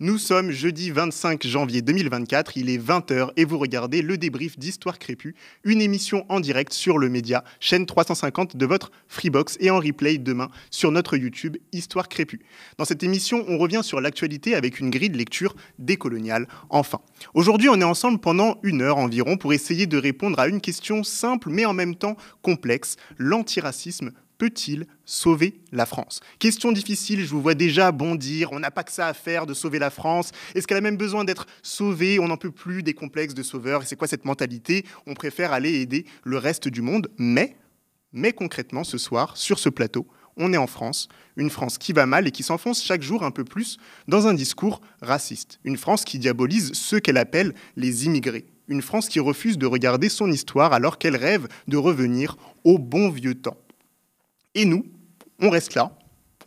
Nous sommes jeudi 25 janvier 2024, il est 20 h et vous regardez le débrief d'Histoire Crépue, une émission en direct sur le média, chaîne 350 de votre Freebox et en replay demain sur notre YouTube Histoire Crépue. Dans cette émission, on revient sur l'actualité avec une grille de lecture décoloniale, enfin. Aujourd'hui, on est ensemble pendant 1 heure environ pour essayer de répondre à une question simple mais en même temps complexe, l'antiracisme peut-il sauver la France? Question difficile, je vous vois déjà bondir, on n'a pas que ça à faire de sauver la France. Est-ce qu'elle a même besoin d'être sauvée? On n'en peut plus des complexes de sauveur. Et c'est quoi cette mentalité? On préfère aller aider le reste du monde. Mais concrètement, ce soir, sur ce plateau, on est en France, une France qui va mal et qui s'enfonce chaque jour un peu plus dans un discours raciste. Une France qui diabolise ceux qu'elle appelle les immigrés. Une France qui refuse de regarder son histoire alors qu'elle rêve de revenir au bon vieux temps. Et nous, on reste là,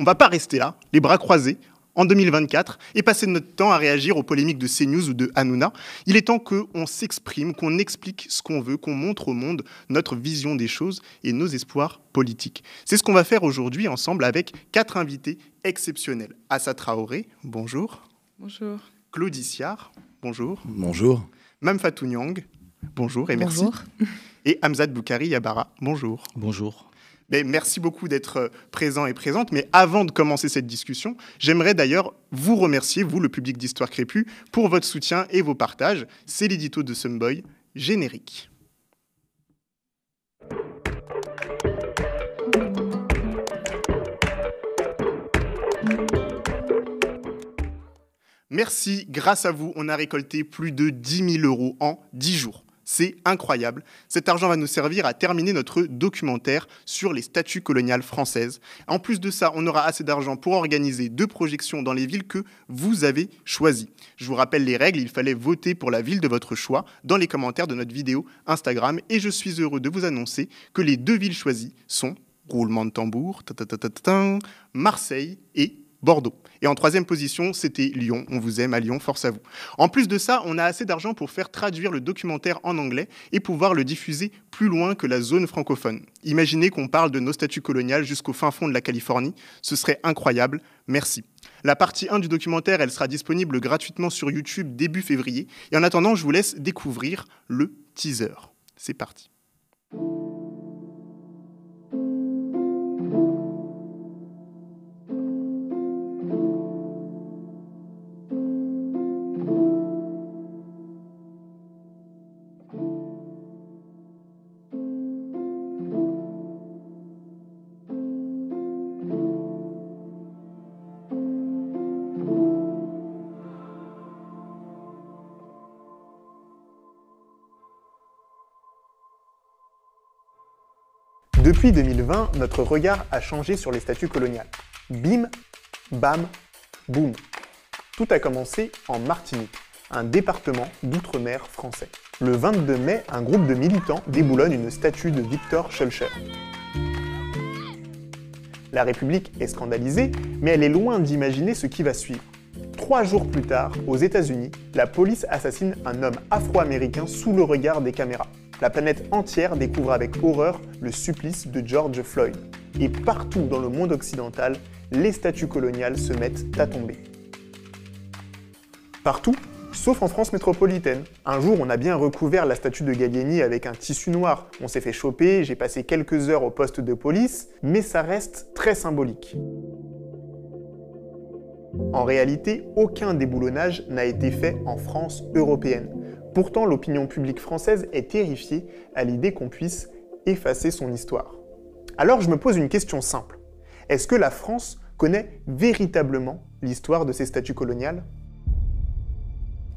on ne va pas rester là, les bras croisés, en 2024, et passer notre temps à réagir aux polémiques de CNews ou de Hanouna. Il est temps qu'on s'exprime, qu'on explique ce qu'on veut, qu'on montre au monde notre vision des choses et nos espoirs politiques. C'est ce qu'on va faire aujourd'hui ensemble avec 4 invités exceptionnels. Assa Traoré, bonjour. Bonjour. Claudie Siard, bonjour. Bonjour. Mame Fatou Niang, bonjour et merci. Bonjour. Et Hamzat Boukari Yabara, bonjour. Bonjour. Mais merci beaucoup d'être présent et présente. Mais avant de commencer cette discussion, j'aimerais d'ailleurs vous remercier, vous, le public d'Histoire Crépue, pour votre soutien et vos partages. C'est l'édito de Sumboy, générique. Merci, grâce à vous, on a récolté plus de 10 000 € en 10 jours. C'est incroyable. Cet argent va nous servir à terminer notre documentaire sur les statues coloniales françaises. En plus de ça, on aura assez d'argent pour organiser 2 projections dans les villes que vous avez choisies. Je vous rappelle les règles, il fallait voter pour la ville de votre choix dans les commentaires de notre vidéo Instagram. Et je suis heureux de vous annoncer que les 2 villes choisies sont, roulement de tambour, Marseille et Bordeaux. Et en 3e position, c'était Lyon. On vous aime à Lyon, force à vous. En plus de ça, on a assez d'argent pour faire traduire le documentaire en anglais et pouvoir le diffuser plus loin que la zone francophone. Imaginez qu'on parle de nos statues coloniales jusqu'au fin fond de la Californie. Ce serait incroyable. Merci. La partie 1 du documentaire, elle sera disponible gratuitement sur YouTube début février. Et en attendant, je vous laisse découvrir le teaser. C'est parti. Depuis 2020, notre regard a changé sur les statues coloniales. Bim, bam, boum. Tout a commencé en Martinique, un département d'outre-mer français. Le 22 mai, un groupe de militants déboulonne une statue de Victor Schœlcher. La République est scandalisée, mais elle est loin d'imaginer ce qui va suivre. 3 jours plus tard, aux États-Unis, la police assassine un homme afro-américain sous le regard des caméras. La planète entière découvre avec horreur le supplice de George Floyd. Et partout dans le monde occidental, les statues coloniales se mettent à tomber. Partout, sauf en France métropolitaine. Un jour, on a bien recouvert la statue de Gallieni avec un tissu noir. On s'est fait choper, j'ai passé quelques heures au poste de police, mais ça reste très symbolique. En réalité, aucun déboulonnage n'a été fait en France européenne. Pourtant, l'opinion publique française est terrifiée à l'idée qu'on puisse effacer son histoire. Alors je me pose une question simple. Est-ce que la France connaît véritablement l'histoire de ces statues coloniales ?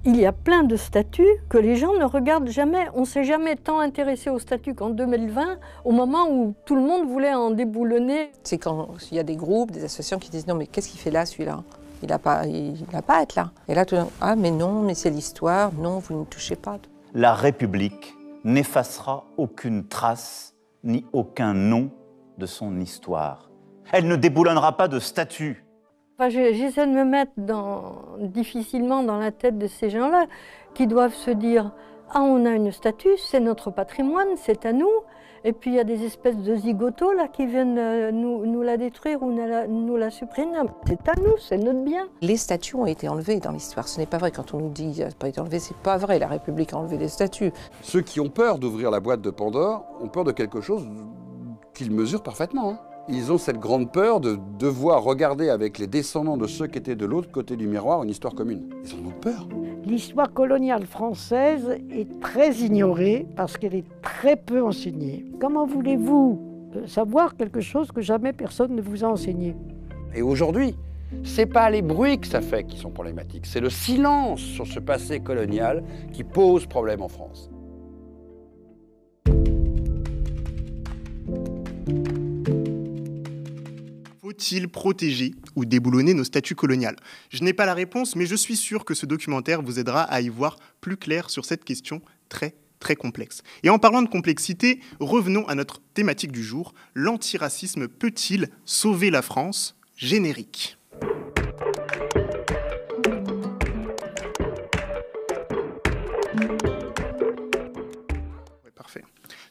Il y a plein de statues que les gens ne regardent jamais. On ne s'est jamais tant intéressé aux statues qu'en 2020, au moment où tout le monde voulait en déboulonner. C'est quand il y a des groupes, des associations qui disent « Non, mais qu'est-ce qu'il fait là, celui-là ? Il n'a pas à être là. » Et là, tout le monde, « Ah, mais non, mais c'est l'histoire. Non, vous ne touchez pas. » La République n'effacera aucune trace ni aucun nom de son histoire. Elle ne déboulonnera pas de statue. Enfin, j'essaie de me mettre difficilement dans la tête de ces gens-là qui doivent se dire Ah, on a une statue, c'est notre patrimoine, c'est à nous. Et puis il y a des espèces de zigotos là qui viennent nous la détruire ou nous la supprimer. C'est à nous, c'est notre bien. Les statues ont été enlevées dans l'histoire. Ce n'est pas vrai quand on nous dit qu'elles n'ont pas été enlevées, c'est pas vrai. La République a enlevé des statues. Ceux qui ont peur d'ouvrir la boîte de Pandore ont peur de quelque chose qu'ils mesurent parfaitement. Hein. Ils ont cette grande peur de devoir regarder avec les descendants de ceux qui étaient de l'autre côté du miroir une histoire commune. Ils en ont peur. L'histoire coloniale française est très ignorée parce qu'elle est très peu enseignée. Comment voulez-vous savoir quelque chose que jamais personne ne vous a enseigné? Et aujourd'hui, c'est pas les bruits que ça fait qui sont problématiques, c'est le silence sur ce passé colonial qui pose problème en France. Faut-il protéger ou déboulonner nos statues coloniales? Je n'ai pas la réponse, mais je suis sûr que ce documentaire vous aidera à y voir plus clair sur cette question très complexe. Et en parlant de complexité, revenons à notre thématique du jour. L'antiracisme peut-il sauver la France? Générique. Parfait.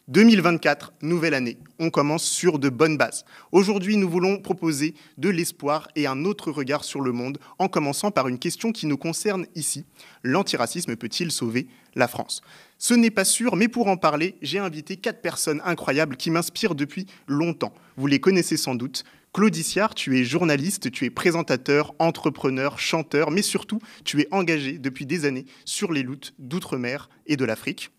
2024, nouvelle année. On commence sur de bonnes bases. Aujourd'hui, nous voulons proposer de l'espoir et un autre regard sur le monde, en commençant par une question qui nous concerne ici. L'antiracisme peut-il sauver la France? Ce n'est pas sûr, mais pour en parler, j'ai invité 4 personnes incroyables qui m'inspirent depuis longtemps. Vous les connaissez sans doute. Claude Issiard, tu es journaliste, tu es présentateur, entrepreneur, chanteur, mais surtout, tu es engagé depuis des années sur les luttes d'outre-mer et de l'Afrique.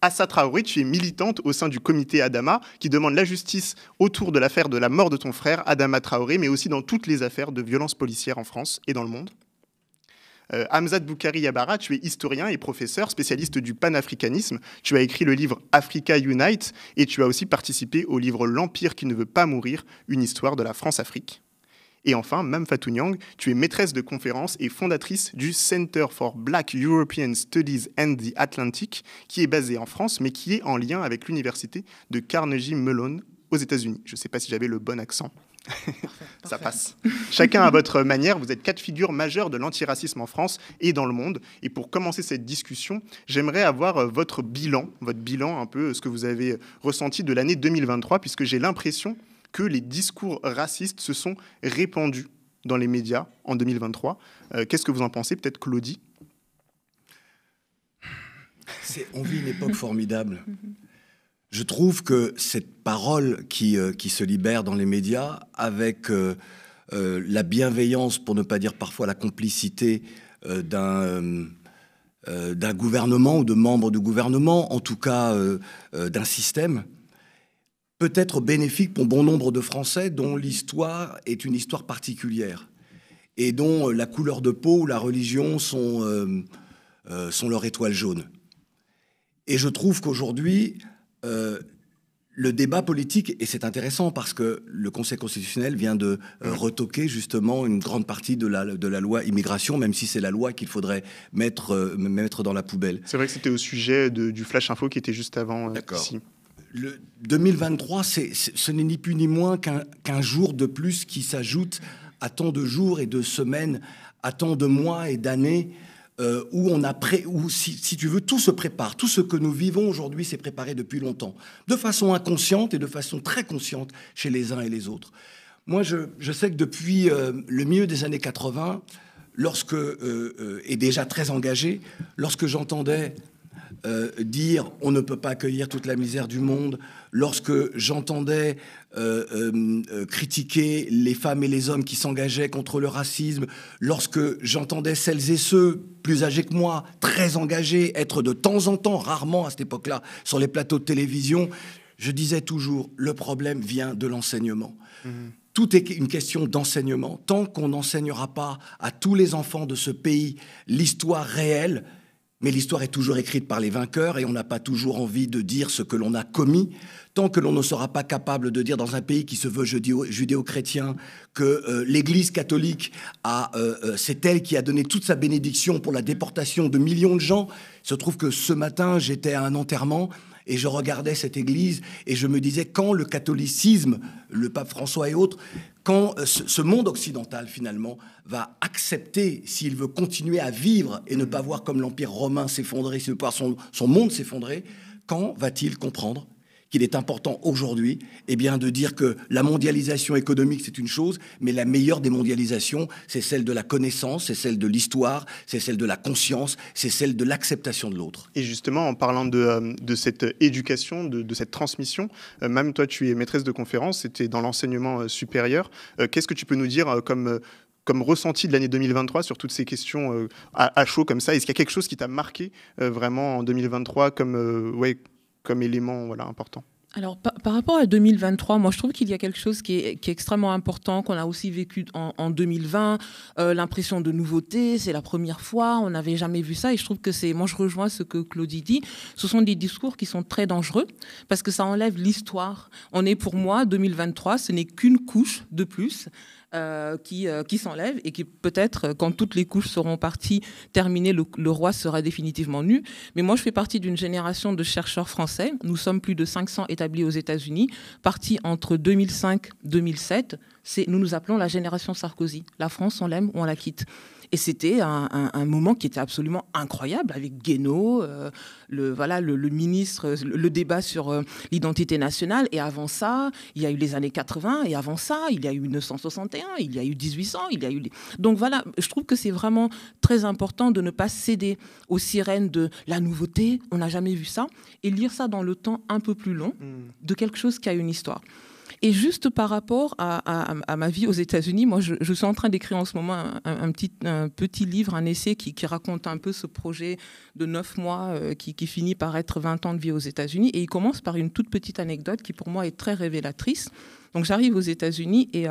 Assa Traoré, tu es militante au sein du comité Adama qui demande la justice autour de l'affaire de la mort de ton frère Adama Traoré, mais aussi dans toutes les affaires de violences policières en France et dans le monde. Hamzat Boukari Yabara, tu es historien et professeur, spécialiste du panafricanisme. Tu as écrit le livre Africa Unite et tu as aussi participé au livre L'Empire qui ne veut pas mourir, une histoire de la France-Afrique. Et enfin, Mame Fatou Niang, tu es maîtresse de conférences et fondatrice du Center for Black European Studies and the Atlantic, qui est basé en France, mais qui est en lien avec l'université de Carnegie Mellon aux États-Unis. Je ne sais pas si j'avais le bon accent. Ça passe. Chacun à votre manière, vous êtes 4 figures majeures de l'antiracisme en France et dans le monde. Et pour commencer cette discussion, j'aimerais avoir votre bilan un peu, ce que vous avez ressenti de l'année 2023, puisque j'ai l'impression que les discours racistes se sont répandus dans les médias en 2023. Qu'est-ce que vous en pensez? Peut-être Claudie? On vit une époque formidable. Je trouve que cette parole qui se libère dans les médias, avec la bienveillance, pour ne pas dire parfois la complicité d'un gouvernement ou de membres du gouvernement, en tout cas d'un système, peut être bénéfique pour bon nombre de Français dont l'histoire est une histoire particulière et dont la couleur de peau ou la religion sont leur étoile jaune. Et je trouve qu'aujourd'hui, le débat politique, et c'est intéressant parce que le Conseil constitutionnel vient de retoquer justement une grande partie de la loi immigration, même si c'est la loi qu'il faudrait mettre dans la poubelle. C'est vrai que c'était au sujet du Flash Info qui était juste avant ici. Le 2023, ce n'est ni plus ni moins qu'un jour de plus qui s'ajoute à tant de jours et de semaines, à tant de mois et d'années où si tu veux, tout se prépare. Tout ce que nous vivons aujourd'hui s'est préparé depuis longtemps, de façon inconsciente et de façon très consciente chez les uns et les autres. Moi, je sais que depuis le milieu des années 80, et déjà très engagé, lorsque j'entendais dire on ne peut pas accueillir toute la misère du monde, lorsque j'entendais critiquer les femmes et les hommes qui s'engageaient contre le racisme, lorsque j'entendais celles et ceux plus âgés que moi, très engagés, être de temps en temps, rarement à cette époque-là, sur les plateaux de télévision, je disais toujours, le problème vient de l'enseignement. Tout est une question d'enseignement. Tant qu'on n'enseignera pas à tous les enfants de ce pays l'histoire réelle, mais l'histoire est toujours écrite par les vainqueurs et on n'a pas toujours envie de dire ce que l'on a commis. Tant que l'on ne sera pas capable de dire dans un pays qui se veut judéo-chrétien que l'Église catholique c'est elle qui a donné toute sa bénédiction pour la déportation de millions de gens. Il se trouve que ce matin, j'étais à un enterrement et je regardais cette église et je me disais quand le catholicisme, le pape François et autres, quand ce monde occidental, finalement, va accepter, s'il veut continuer à vivre et ne pas voir comme l'Empire romain s'effondrer, s'il veut pas voir son monde s'effondrer, quand va-t-il comprendre qu'il est important aujourd'hui de dire que la mondialisation économique, c'est une chose, mais la meilleure des mondialisations, c'est celle de la connaissance, c'est celle de l'histoire, c'est celle de la conscience, c'est celle de l'acceptation de l'autre. Et justement, en parlant de cette éducation, de cette transmission, même toi, tu es maîtresse de conférence, c'était dans l'enseignement supérieur. Qu'est-ce que tu peux nous dire comme ressenti de l'année 2023 sur toutes ces questions à chaud comme ça? Est-ce qu'il y a quelque chose qui t'a marqué vraiment en 2023 comme élément important? Alors, par rapport à 2023, moi, je trouve qu'il y a quelque chose qui est extrêmement important, qu'on a aussi vécu en 2020. L'impression de nouveauté, c'est la première fois, on n'avait jamais vu ça. Et je trouve que moi, je rejoins ce que Claudie dit. Ce sont des discours qui sont très dangereux parce que ça enlève l'histoire. Pour moi, 2023, ce n'est qu'une couche de plus. Qui s'enlève et qui peut-être, quand toutes les couches seront parties, terminées, le roi sera définitivement nu. Mais moi, je fais partie d'une génération de chercheurs français. Nous sommes plus de 500 établis aux États-Unis, partis entre 2005 et 2007. Nous nous appelons la génération Sarkozy. La France, on l'aime ou on la quitte. Et c'était un moment qui était absolument incroyable avec Guénaud, le ministre, le débat sur l'identité nationale. Et avant ça, il y a eu les années 80. Et avant ça, il y a eu 1961, il y a eu 1800, il y a eu... Donc voilà, je trouve que c'est vraiment très important de ne pas céder aux sirènes de la nouveauté. On n'a jamais vu ça. Et lire ça dans le temps un peu plus long de quelque chose qui a une histoire. Et juste par rapport à ma vie aux États-Unis, moi, je suis en train d'écrire en ce moment un petit livre, un essai qui raconte un peu ce projet de 9 mois qui finit par être 20 ans de vie aux États-Unis. Et il commence par une toute petite anecdote qui, pour moi, est très révélatrice. Donc, j'arrive aux États-Unis et...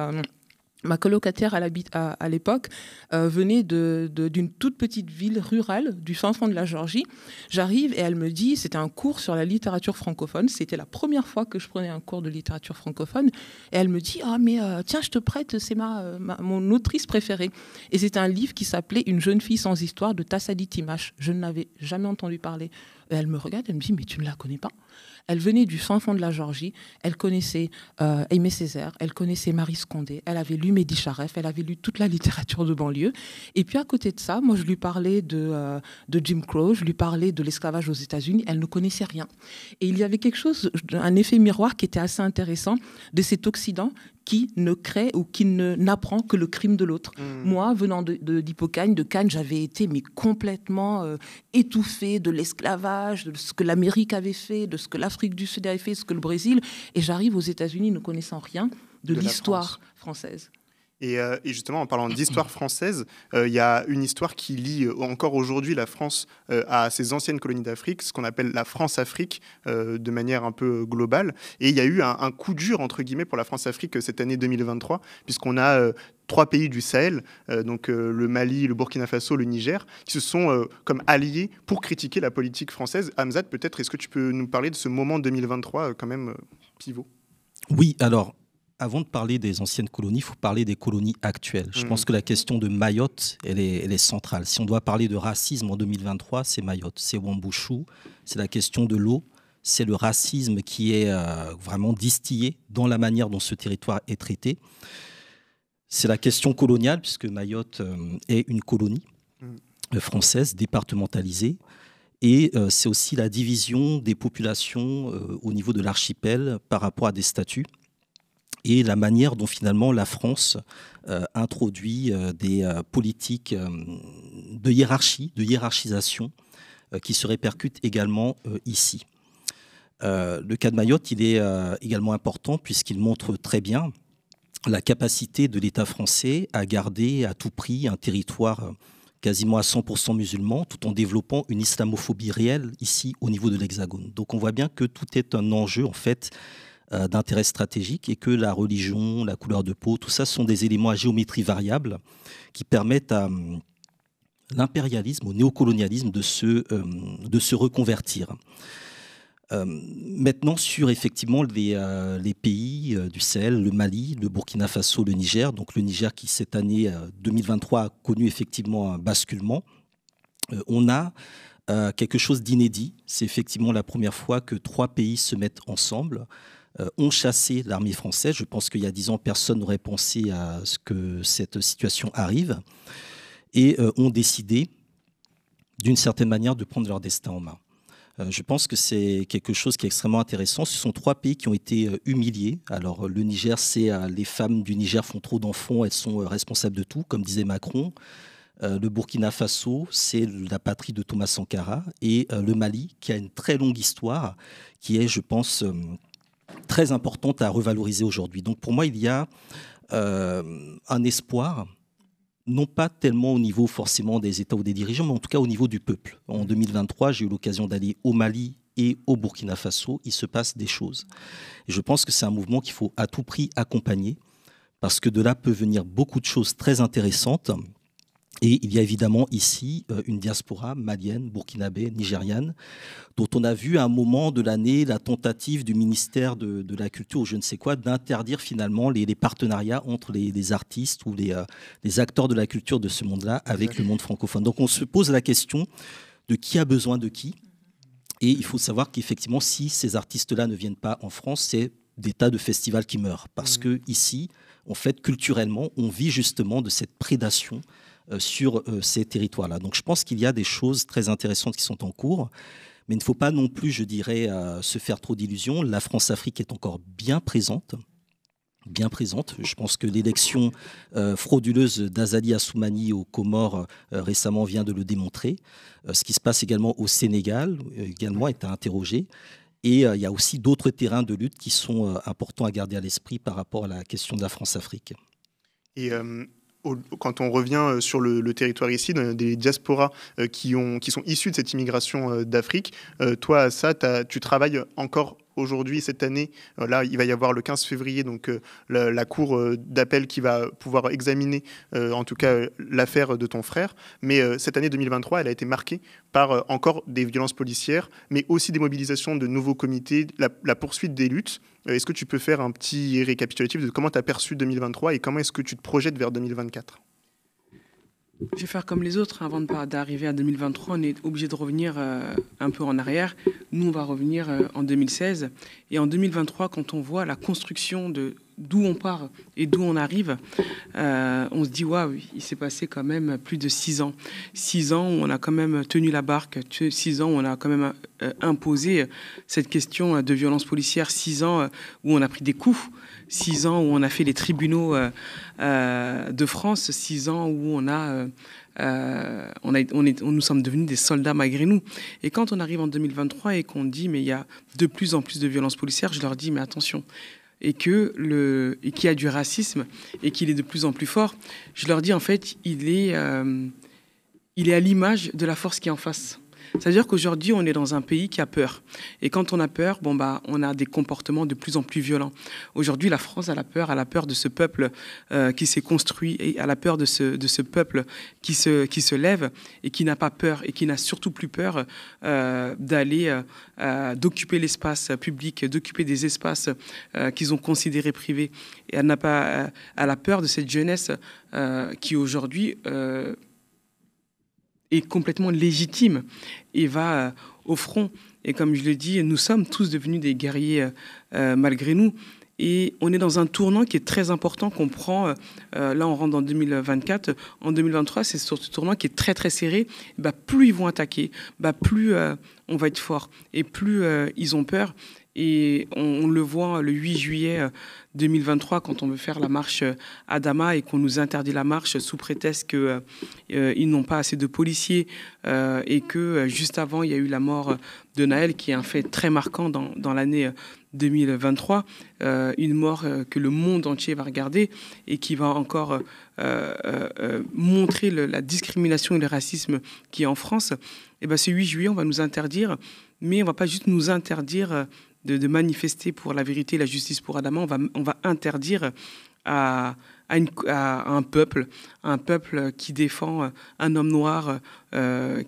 ma colocataire à l'époque venait d'une toute petite ville rurale du fin fond de la Géorgie. J'arrive et elle me dit, c'était un cours sur la littérature francophone, c'était la première fois que je prenais un cours de littérature francophone, et elle me dit, tiens, je te prête, c'est mon autrice préférée. Et c'était un livre qui s'appelait Une jeune fille sans histoire de Tassadi Timash. Je ne l'avais jamais entendu parler. Et elle me regarde, elle me dit, mais tu ne la connais pas? Elle venait du fin fond de la Géorgie, elle connaissait Aimé Césaire, elle connaissait Marie Scondé, elle avait lu Mehdi Charef, elle avait lu toute la littérature de banlieue. Et puis à côté de ça, moi je lui parlais de Jim Crow, je lui parlais de l'esclavage aux États-Unis, elle ne connaissait rien. Et il y avait quelque chose, un effet miroir qui était assez intéressant de cet Occident qui ne crée ou qui n'apprend que le crime de l'autre. Moi, venant d'Hippocagne, de Cannes, j'avais été complètement étouffée de l'esclavage, de ce que l'Amérique avait fait, de ce que l'Afrique du Sud avait fait, ce que le Brésil. Et j'arrive aux États-Unis ne connaissant rien de l'histoire française. Et justement, en parlant d'histoire française, il y a une histoire qui lie encore aujourd'hui la France à ses anciennes colonies d'Afrique, ce qu'on appelle la France-Afrique, de manière un peu globale. Et il y a eu un coup dur, entre guillemets, pour la France-Afrique cette année 2023, puisqu'on a 3 pays du Sahel, donc le Mali, le Burkina Faso, le Niger, qui se sont comme alliés pour critiquer la politique française. Hamzat, peut-être, est-ce que tu peux nous parler de ce moment 2023, quand même pivot? Oui, alors... Avant de parler des anciennes colonies, il faut parler des colonies actuelles. Je pense que la question de Mayotte, elle est centrale. Si on doit parler de racisme en 2023, c'est Mayotte, c'est Wambushu, c'est la question de l'eau, c'est le racisme qui est vraiment distillé dans la manière dont ce territoire est traité. C'est la question coloniale, puisque Mayotte est une colonie française départementalisée. Et c'est aussi la division des populations au niveau de l'archipel par rapport à des statuts. Et la manière dont finalement la France introduit des politiques de hiérarchie, de hiérarchisation, qui se répercutent également ici. Le cas de Mayotte, il est également important puisqu'il montre très bien la capacité de l'État français à garder à tout prix un territoire quasiment à 100% musulman, tout en développant une islamophobie réelle ici au niveau de l'Hexagone. Donc on voit bien que tout est un enjeu en fait d'intérêt stratégique et que la religion, la couleur de peau, tout ça sont des éléments à géométrie variable qui permettent à l'impérialisme, au néocolonialisme de se reconvertir. Maintenant, sur effectivement les pays du Sahel, le Mali, le Burkina Faso, le Niger, donc le Niger qui cette année 2023 a connu effectivement un basculement, on a quelque chose d'inédit. C'est effectivement la première fois que 3 pays se mettent ensemble ont chassé l'armée française. Je pense qu'il y a 10 ans, personne n'aurait pensé à ce que cette situation arrive, et ont décidé, d'une certaine manière, de prendre leur destin en main. Je pense que c'est quelque chose qui est extrêmement intéressant. Ce sont 3 pays qui ont été humiliés. Alors, le Niger, c'est les femmes du Niger font trop d'enfants, elles sont responsables de tout, comme disait Macron. Le Burkina Faso, c'est la patrie de Thomas Sankara. Et le Mali, qui a une très longue histoire, qui est, je pense, très importante à revaloriser aujourd'hui. Donc, pour moi, il y a un espoir, non pas tellement au niveau forcément des États ou des dirigeants, mais en tout cas au niveau du peuple. En 2023, j'ai eu l'occasion d'aller au Mali et au Burkina Faso. Il se passe des choses. Et je pense que c'est un mouvement qu'il faut à tout prix accompagner, parce que de là peut venir beaucoup de choses très intéressantes. Et il y a évidemment ici une diaspora malienne, burkinabé, nigériane, dont on a vu à un moment de l'année la tentative du ministère de la Culture ou je ne sais quoi d'interdire finalement les partenariats entre les artistes ou les acteurs de la culture de ce monde-là avec le monde francophone. Donc on se pose la question de qui a besoin de qui. Et il faut savoir qu'effectivement, si ces artistes-là ne viennent pas en France, c'est des tas de festivals qui meurent. Parce que ici, en fait, culturellement, on vit justement de cette prédation sur ces territoires-là. Donc je pense qu'il y a des choses très intéressantes qui sont en cours, mais il ne faut pas non plus, je dirais, se faire trop d'illusions. La France-Afrique est encore bien présente. Bien présente. Je pense que l'élection frauduleuse d'Azali Assoumani aux Comores récemment vient de le démontrer. Ce qui se passe également au Sénégal également est à interroger. Et il y a aussi d'autres terrains de lutte qui sont importants à garder à l'esprit par rapport à la question de la France-Afrique. Et quand on revient sur le territoire ici, des diasporas qui sont issus de cette immigration d'Afrique, toi, ça, tu travailles encore aujourd'hui, cette année. Là, il va y avoir le 15 février, donc la cour d'appel qui va pouvoir examiner, en tout cas, l'affaire de ton frère. Mais cette année 2023, elle a été marquée par encore des violences policières, mais aussi des mobilisations de nouveaux comités, la poursuite des luttes. Est-ce que tu peux faire un petit récapitulatif de comment tu as perçu 2023 et comment est-ce que tu te projettes vers 2024 ? Je vais faire comme les autres. Avant d'arriver à 2023, on est obligé de revenir un peu en arrière. Nous, on va revenir en 2016. Et en 2023, quand on voit la construction de d'où on part et d'où on arrive, on se dit, waouh, il s'est passé quand même plus de 6 ans. 6 ans où on a quand même tenu la barque. 6 ans où on a quand même imposé cette question de violence policière. 6 ans où on a pris des coups. 6 ans où on a fait les tribunaux de France. 6 ans où nous sommes devenus des soldats malgré nous. Et quand on arrive en 2023 et qu'on dit, mais il y a de plus en plus de violences policières, je leur dis, mais attention. Et qu'il y a du racisme et qu'il est de plus en plus fort, je leur dis, en fait, il est à l'image de la force qui est en face. C'est-à-dire qu'aujourd'hui, on est dans un pays qui a peur. Et quand on a peur, on a des comportements de plus en plus violents. Aujourd'hui, la France a la peur de ce peuple qui s'est construit, et a la peur de ce peuple qui se lève et qui n'a pas peur et qui n'a surtout plus peur d'occuper l'espace public, d'occuper des espaces qu'ils ont considérés privés. Et elle a la peur de cette jeunesse qui aujourd'hui est complètement légitime et va au front. Et comme je le dis, nous sommes tous devenus des guerriers malgré nous. Et on est dans un tournant qui est très important qu'on prend. Là, on rentre en 2024. En 2023, c'est sur ce tournant qui est très, très serré. Plus ils vont attaquer, plus on va être fort. Et plus ils ont peur. Et on le voit le 8 juillet 2023, quand on veut faire la marche à Dama et qu'on nous interdit la marche sous prétexte qu'ils n'ont pas assez de policiers et que juste avant, il y a eu la mort de Naël, qui est un fait très marquant dans l'année 2023, une mort que le monde entier va regarder et qui va encore montrer la discrimination et le racisme qui est en France. Et ce 8 juillet, on va nous interdire, mais on ne va pas juste nous interdire de manifester pour la vérité et la justice pour Adama. On va interdire à un peuple qui défend un homme noir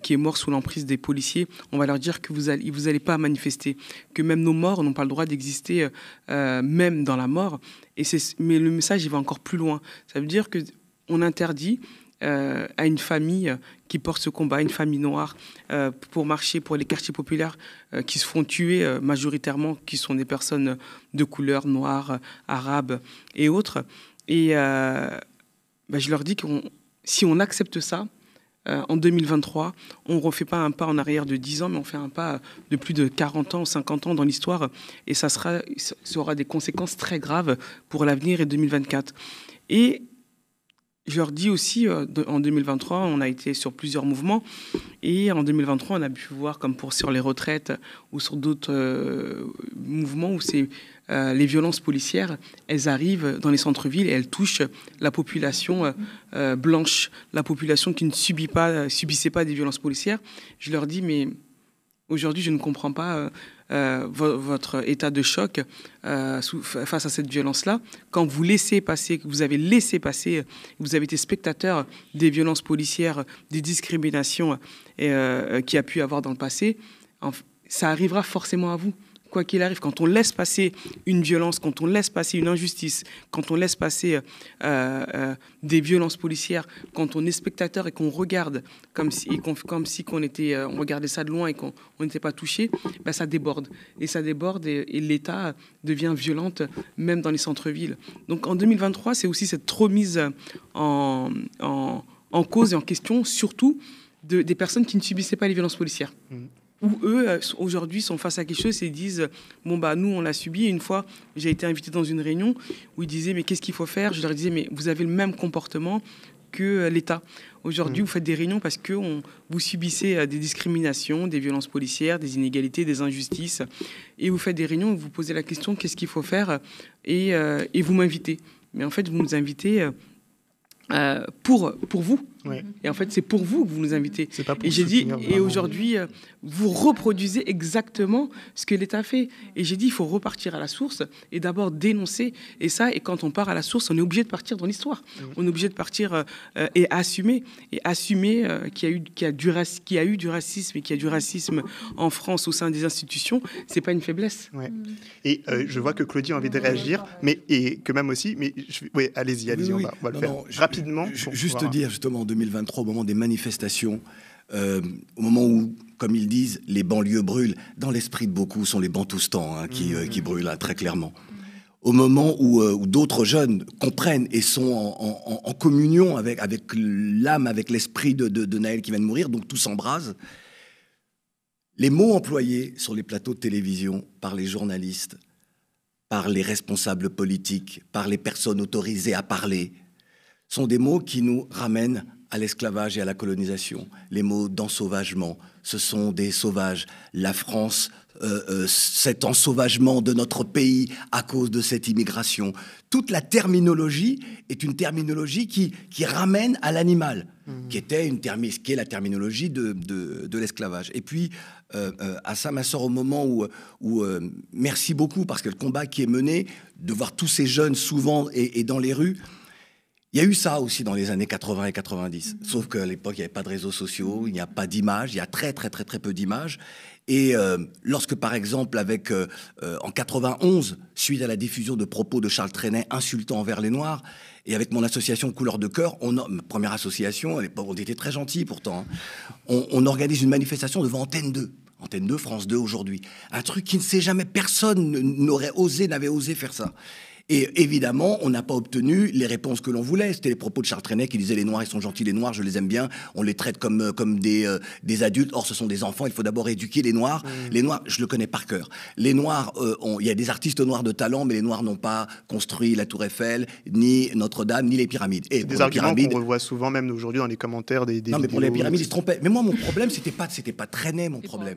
qui est mort sous l'emprise des policiers. On va leur dire que vous allez pas manifester, que même nos morts n'ont pas le droit d'exister, même dans la mort. Mais le message, il va encore plus loin. Ça veut dire qu'on interdit à une famille qui porte ce combat, une famille noire, pour marcher pour les quartiers populaires qui se font tuer majoritairement, qui sont des personnes de couleur noire, arabes et autres. Et je leur dis que si on accepte ça, en 2023, on ne refait pas un pas en arrière de 10 ans, mais on fait un pas de plus de 40 ans ou 50 ans dans l'histoire. Et ça aura des conséquences très graves pour l'avenir et 2024. Et je leur dis aussi, en 2023, on a été sur plusieurs mouvements. Et en 2023, on a pu voir, comme sur les retraites ou sur d'autres mouvements où les violences policières, elles arrivent dans les centres-villes et elles touchent la population blanche, la population qui ne subissait pas des violences policières. Je leur dis, mais aujourd'hui, je ne comprends pas votre état de choc face à cette violence-là. Quand vous laissez passer, que vous avez laissé passer, vous avez été spectateur des violences policières, des discriminations qu'il y a pu avoir dans le passé, ça arrivera forcément à vous. Quoi qu'il arrive, quand on laisse passer une violence, quand on laisse passer une injustice, quand on laisse passer des violences policières, quand on est spectateur et qu'on regarde comme si on regardait ça de loin et qu'on n'était pas touché, ça déborde. Et ça déborde et l'État devient violente, même dans les centres-villes. Donc en 2023, c'est aussi cette remise en cause et en question, surtout des personnes qui ne subissaient pas les violences policières. Où eux, aujourd'hui, sont face à quelque chose et disent « Bon, nous, on l'a subi. » Et une fois, j'ai été invité dans une réunion où ils disaient « Mais qu'est-ce qu'il faut faire ?» Je leur disais « Mais vous avez le même comportement que l'État. Aujourd'hui, vous faites des réunions parce que vous subissez des discriminations, des violences policières, des inégalités, des injustices. Et vous faites des réunions où vous posez la question « Qu'est-ce qu'il faut faire ?» et vous m'invitez. Mais en fait, vous nous invitez pour vous. Ouais. Et en fait, c'est pour vous que vous nous invitez. Et j'ai dit, et aujourd'hui, vous reproduisez exactement ce que l'État fait. Et j'ai dit, il faut repartir à la source et d'abord dénoncer. Et quand on part à la source, on est obligé de partir dans l'histoire. On est obligé de partir et assumer qu'il y a eu du racisme et qu'il y a du racisme en France au sein des institutions. C'est pas une faiblesse. Ouais. Et je vois que Claudie a envie de réagir, et que même aussi. Mais allez-y, on va le faire rapidement. Juste dire, justement, en 2023, au moment des manifestations, au moment où, comme ils disent, les banlieues brûlent, dans l'esprit de beaucoup sont les Bantoustans qui brûlent, très clairement. Au moment où d'autres jeunes comprennent et sont en communion avec l'âme, avec l'esprit de Naël qui vient de mourir, donc tout s'embrase, les mots employés sur les plateaux de télévision par les journalistes, par les responsables politiques, par les personnes autorisées à parler, sont des mots qui nous ramènent à l'esclavage et à la colonisation. Les mots d'ensauvagement, ce sont des sauvages. La France, cet ensauvagement de notre pays à cause de cette immigration. Toute la terminologie est une terminologie qui ramène à l'animal, qui est la terminologie de l'esclavage. Et puis, à ça, ma sœur, au moment où merci beaucoup, parce que le combat qui est mené, de voir tous ces jeunes souvent et dans les rues, il y a eu ça aussi dans les années 80 et 90. Sauf qu'à l'époque, il n'y avait pas de réseaux sociaux, il n'y a pas d'images, il y a très, très, très, très peu d'images. Et lorsque, par exemple, en 91, suite à la diffusion de propos de Charles Trenet insultant envers les Noirs, et avec mon association Couleur de Cœur, ma première association, à l'époque, on était très gentils pourtant, on organise une manifestation devant Antenne 2. Antenne 2, France 2 aujourd'hui. Un truc qui ne sait jamais, personne n'avait osé faire ça. Et évidemment, on n'a pas obtenu les réponses que l'on voulait. C'était les propos de Charles Trenet qui disait « Les Noirs, ils sont gentils, les Noirs, je les aime bien. On les traite comme des adultes. Or, ce sont des enfants. Il faut d'abord éduquer les Noirs. » Les Noirs, je le connais par cœur. Les Noirs, il y a des artistes noirs de talent, mais les Noirs n'ont pas construit la Tour Eiffel, ni Notre-Dame, ni les pyramides. Et des arguments qu'on revoit souvent, même aujourd'hui, dans les commentaires des non, mais pour les pyramides, ils se trompaient. Mais moi, mon problème, c'était pas Trenet, mon problème.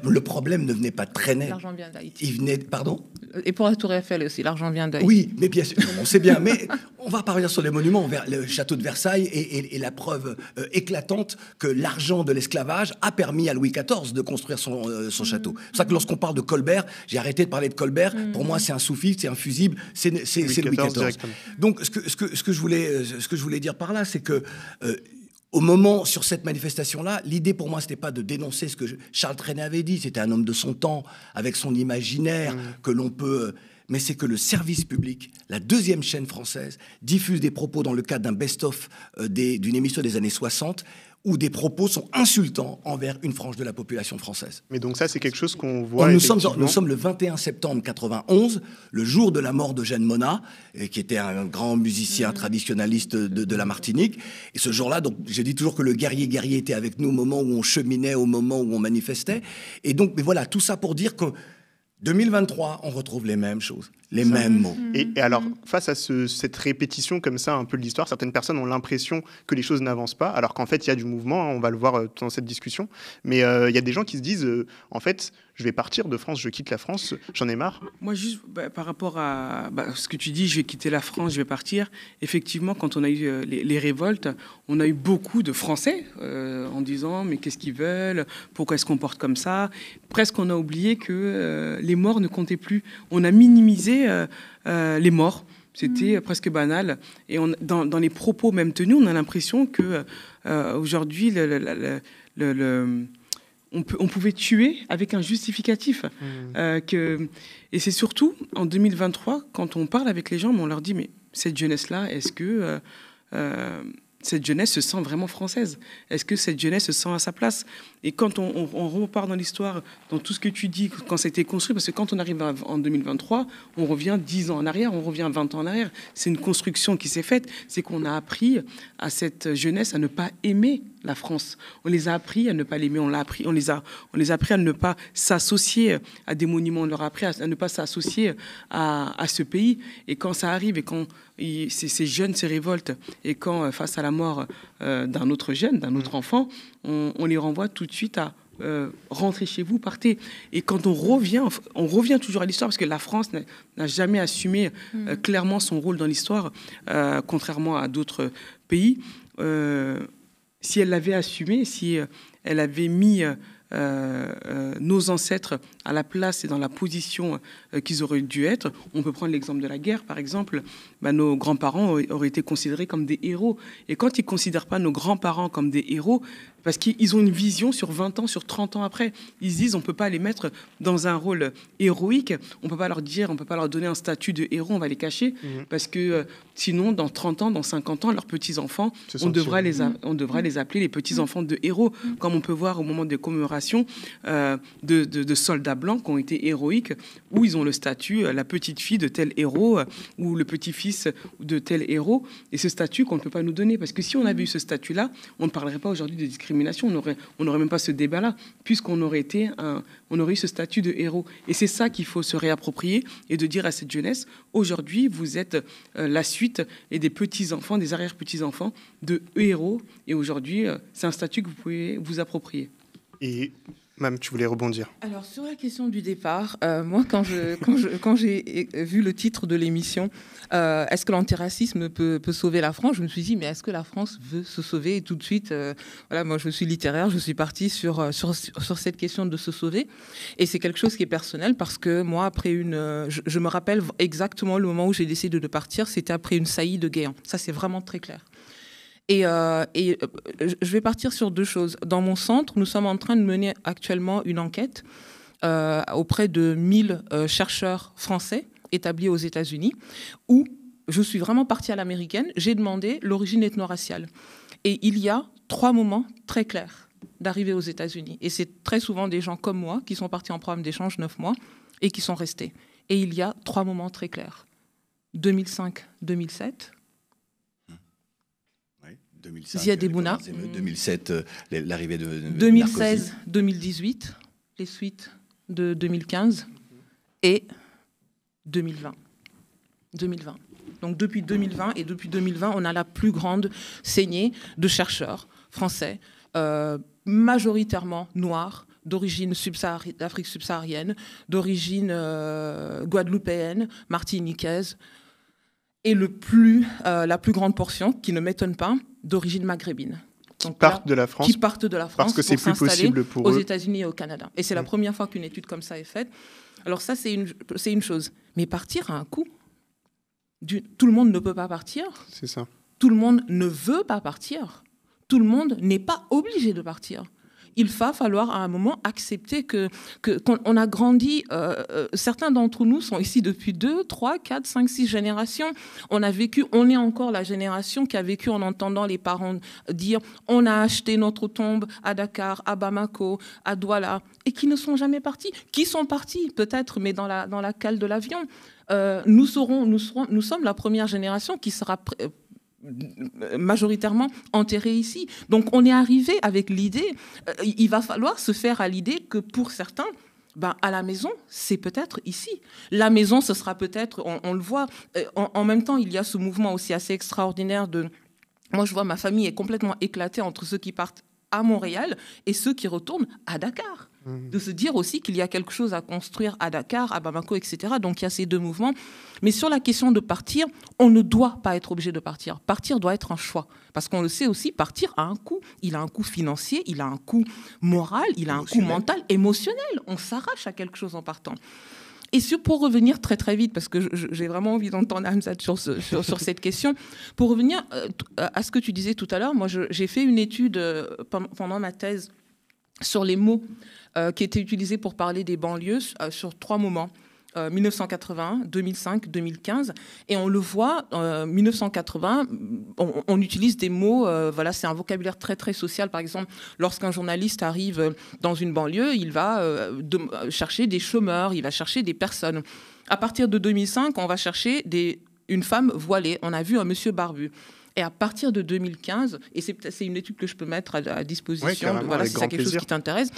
Le problème ne venait pas de Trenet. L'argent vient d'Haïti. Il venait, pardon ? Et pour la Tour Eiffel aussi, l'argent vient d'Haïti. Oui, mais bien sûr, on sait bien. Mais on va parvenir sur les monuments, le château de Versailles et la preuve éclatante que l'argent de l'esclavage a permis à Louis XIV de construire son château. C'est pour ça que lorsqu'on parle de Colbert, j'ai arrêté de parler de Colbert. Pour moi, c'est un soufi, c'est un fusible, c'est Louis XIV. Donc, ce que je voulais dire par là, c'est que au moment, sur cette manifestation-là, l'idée pour moi, c'était pas de dénoncer ce que Charles Trenet avait dit. C'était un homme de son temps, avec son imaginaire, que l'on peut... mais c'est que le service public, la deuxième chaîne française, diffuse des propos dans le cadre d'un best-of d'une émission des années 60, où des propos sont insultants envers une frange de la population française. Mais donc ça, c'est quelque chose qu'on voit Nous sommes le 21 septembre 91, le jour de la mort de Jeanne Monnat, qui était un grand musicien traditionnaliste de la Martinique. Et ce jour-là, donc, je dis toujours que le guerrier était avec nous au moment où on cheminait, au moment où on manifestait. Et donc, mais voilà, tout ça pour dire que 2023, on retrouve les mêmes choses, les mêmes mots. Et alors, face à cette répétition comme ça, un peu de l'histoire, certaines personnes ont l'impression que les choses n'avancent pas, alors qu'en fait, il y a du mouvement, hein, on va le voir dans cette discussion. Mais il y a des gens qui se disent, en fait, je vais partir de France, je quitte la France, j'en ai marre. Moi, juste par rapport à ce que tu dis, je vais quitter la France, je vais partir. Effectivement, quand on a eu les révoltes, on a eu beaucoup de Français en disant mais qu'est-ce qu'ils veulent, pourquoi est-ce qu'on porte comme ça. Presque on a oublié que les morts ne comptaient plus. On a minimisé les morts. C'était presque banal. Et dans les propos même tenus, on a l'impression que aujourd'hui on pouvait tuer avec un justificatif. Et c'est surtout en 2023, quand on parle avec les gens, on leur dit, mais cette jeunesse-là, est-ce que cette jeunesse se sent vraiment française? Est-ce que cette jeunesse se sent à sa place? Et quand on repart dans l'histoire, dans tout ce que tu dis, quand ça a été construit, parce que quand on arrive en 2023, on revient 10 ans en arrière, on revient 20 ans en arrière. C'est une construction qui s'est faite. C'est qu'on a appris à cette jeunesse à ne pas aimer la France. On les a appris à ne pas l'aimer. On les a appris à ne pas s'associer à des monuments. On leur a appris à ne pas s'associer à ce pays. Et quand ça arrive et quand ces jeunes se révoltent et quand, face à la mort d'un autre jeune, d'un autre enfant, on les renvoie tout de suite à rentrer chez vous, partez. Et quand on revient toujours à l'histoire, parce que la France n'a jamais assumé clairement son rôle dans l'histoire, contrairement à d'autres pays. Si elle l'avait assumé, si elle avait mis nos ancêtres à la place et dans la position qu'ils auraient dû être, on peut prendre l'exemple de la guerre, par exemple, nos grands-parents auraient été considérés comme des héros. Et quand ils ne considèrent pas nos grands-parents comme des héros, parce qu'ils ont une vision sur 20 ans, sur 30 ans après, ils se disent on ne peut pas les mettre dans un rôle héroïque, on ne peut pas leur dire, on ne peut pas leur donner un statut de héros, on va les cacher, parce que sinon, dans 30 ans, dans 50 ans, leurs petits-enfants, on devra les appeler les petits-enfants de héros, comme on peut voir au moment des commémorations de soldats blancs qui ont été héroïques, où ils ont le statut, la petite fille de tel héros, ou le petit-fils de tel héros, et ce statut qu'on ne peut pas nous donner, parce que si on avait eu ce statut-là, on ne parlerait pas aujourd'hui de discrimination, on n'aurait même pas ce débat-là, puisqu'on aurait eu ce statut de héros. Et c'est ça qu'il faut se réapproprier et de dire à cette jeunesse, aujourd'hui, vous êtes la suite et des petits-enfants, des arrière-petits-enfants de héros, et aujourd'hui, c'est un statut que vous pouvez vous approprier. Et Mam, tu voulais rebondir. Alors, sur la question du départ, moi, quand j'ai vu le titre de l'émission, est-ce que l'antiracisme peut sauver la France? Je me suis dit, mais est-ce que la France veut se sauver? Et tout de suite, voilà, moi, je suis littéraire, je suis partie sur cette question de se sauver. Et c'est quelque chose qui est personnel parce que moi, après je me rappelle exactement le moment où j'ai décidé de partir, c'était après une saillie de Guéant. Ça, c'est vraiment très clair. Et je vais partir sur deux choses. Dans mon centre, nous sommes en train de mener actuellement une enquête auprès de 1000 chercheurs français établis aux États-Unis, où je suis vraiment partie à l'américaine. J'ai demandé l'origine ethno-raciale. Et il y a 3 moments très clairs d'arrivée aux États-Unis. Et c'est très souvent des gens comme moi qui sont partis en programme d'échange 9 mois et qui sont restés. Et il y a 3 moments très clairs. 2005-2007. 2005, Ziad Ebouna. 2007, l'arrivée de 2016-2018, les suites de 2015 et 2020. Donc depuis 2020, et depuis 2020, on a la plus grande saignée de chercheurs français, majoritairement noirs, d'origine d'Afrique subsaharienne, d'origine guadeloupéenne, martiniquaise, et la plus grande portion, qui ne m'étonne pas, d'origine maghrébine. Qui partent de la France parce que c'est plus possible pour eux aux États-Unis et au Canada. Et c'est la première fois qu'une étude comme ça est faite. Alors ça, c'est une chose. Mais partir a un coût. Tout le monde ne peut pas partir. C'est ça. Tout le monde ne veut pas partir. Tout le monde n'est pas obligé de partir. il va falloir à un moment accepter qu'on a grandi. Certains d'entre nous sont ici depuis 2, 3, 4, 5, 6 générations. On est encore la génération qui a vécu en entendant les parents dire on a acheté notre tombe à Dakar, à Bamako, à Douala, et qui ne sont jamais partis. Qui sont partis peut-être, mais dans la cale de l'avion. Nous sommes la première génération qui sera majoritairement enterrés ici. Donc on est arrivé avec l'idée, il va falloir se faire à l'idée que pour certains, à la maison, c'est peut-être ici. La maison, ce sera peut-être, on le voit, en même temps, il y a ce mouvement aussi assez extraordinaire de... Moi, je vois ma famille est complètement éclatée entre ceux qui partent à Montréal et ceux qui retournent à Dakar. De se dire aussi qu'il y a quelque chose à construire à Dakar, à Bamako, etc. Donc il y a ces deux mouvements. Mais sur la question de partir, on ne doit pas être obligé de partir. Partir doit être un choix. Parce qu'on le sait aussi, partir a un coût. Il a un coût financier, il a un coût moral, il a un coût mental, émotionnel. On s'arrache à quelque chose en partant. Et pour revenir très très vite, parce que j'ai vraiment envie d'entendre Hamzat sur cette question, pour revenir à ce que tu disais tout à l'heure, moi j'ai fait une étude pendant ma thèse sur les mots qui étaient utilisés pour parler des banlieues sur 3 moments. 1980, 2005, 2015. Et on le voit, 1980, on utilise des mots, voilà, c'est un vocabulaire très, très social. Par exemple, lorsqu'un journaliste arrive dans une banlieue, il va chercher des chômeurs, il va chercher des personnes. À partir de 2005, on va chercher une femme voilée. On a vu un monsieur barbu. Et à partir de 2015, et c'est une étude que je peux mettre à disposition, oui, voilà, si c'est quelque chose qui t'intéresse.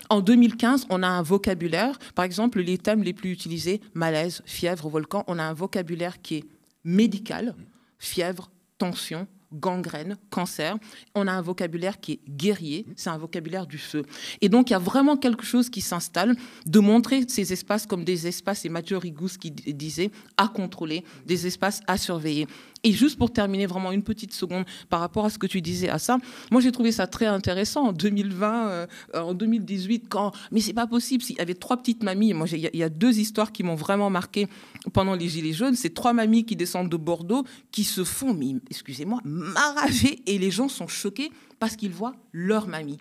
En 2015, on a un vocabulaire, par exemple, les thèmes les plus utilisés, malaise, fièvre, volcan, on a un vocabulaire qui est médical, fièvre, tension, gangrène, cancer. On a un vocabulaire qui est guerrier, c'est un vocabulaire du feu. Et donc, il y a vraiment quelque chose qui s'installe de montrer ces espaces comme des espaces, et Mathieu Rigous qui disait, à contrôler, des espaces à surveiller. Et juste pour terminer vraiment une petite seconde par rapport à ce que tu disais à ça, moi j'ai trouvé ça très intéressant en 2020, en 2018, mais c'est pas possible, il y avait 3 petites mamies, moi il y a 2 histoires qui m'ont vraiment marqué pendant les Gilets jaunes, c'est 3 mamies qui descendent de Bordeaux, qui se font, mais, excusez-moi, marager, et les gens sont choqués parce qu'ils voient leur mamie.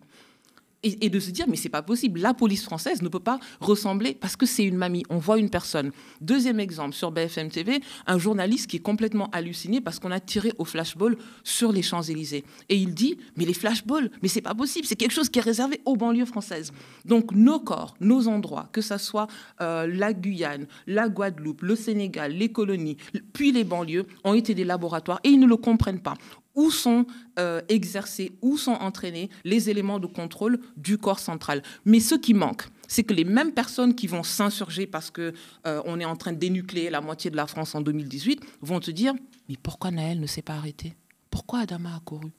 Et de se dire, mais c'est pas possible, la police française ne peut pas ressembler, parce que c'est une mamie, on voit une personne. Deuxième exemple, sur BFM TV, un journaliste qui est complètement halluciné parce qu'on a tiré au flashball sur les Champs-Élysées. Et il dit, mais les flashballs, mais c'est pas possible, c'est quelque chose qui est réservé aux banlieues françaises. Donc nos corps, nos endroits, que ça soit la Guyane, la Guadeloupe, le Sénégal, les colonies, puis les banlieues, ont été des laboratoires, et ils ne le comprennent pas. Où sont exercés, où sont entraînés les éléments de contrôle du corps central. Mais ce qui manque, c'est que les mêmes personnes qui vont s'insurger parce qu'on est en train de dénucléer la moitié de la France en 2018 vont te dire « Mais pourquoi Naël ne s'est pas arrêté? Pourquoi Adama a couru ?»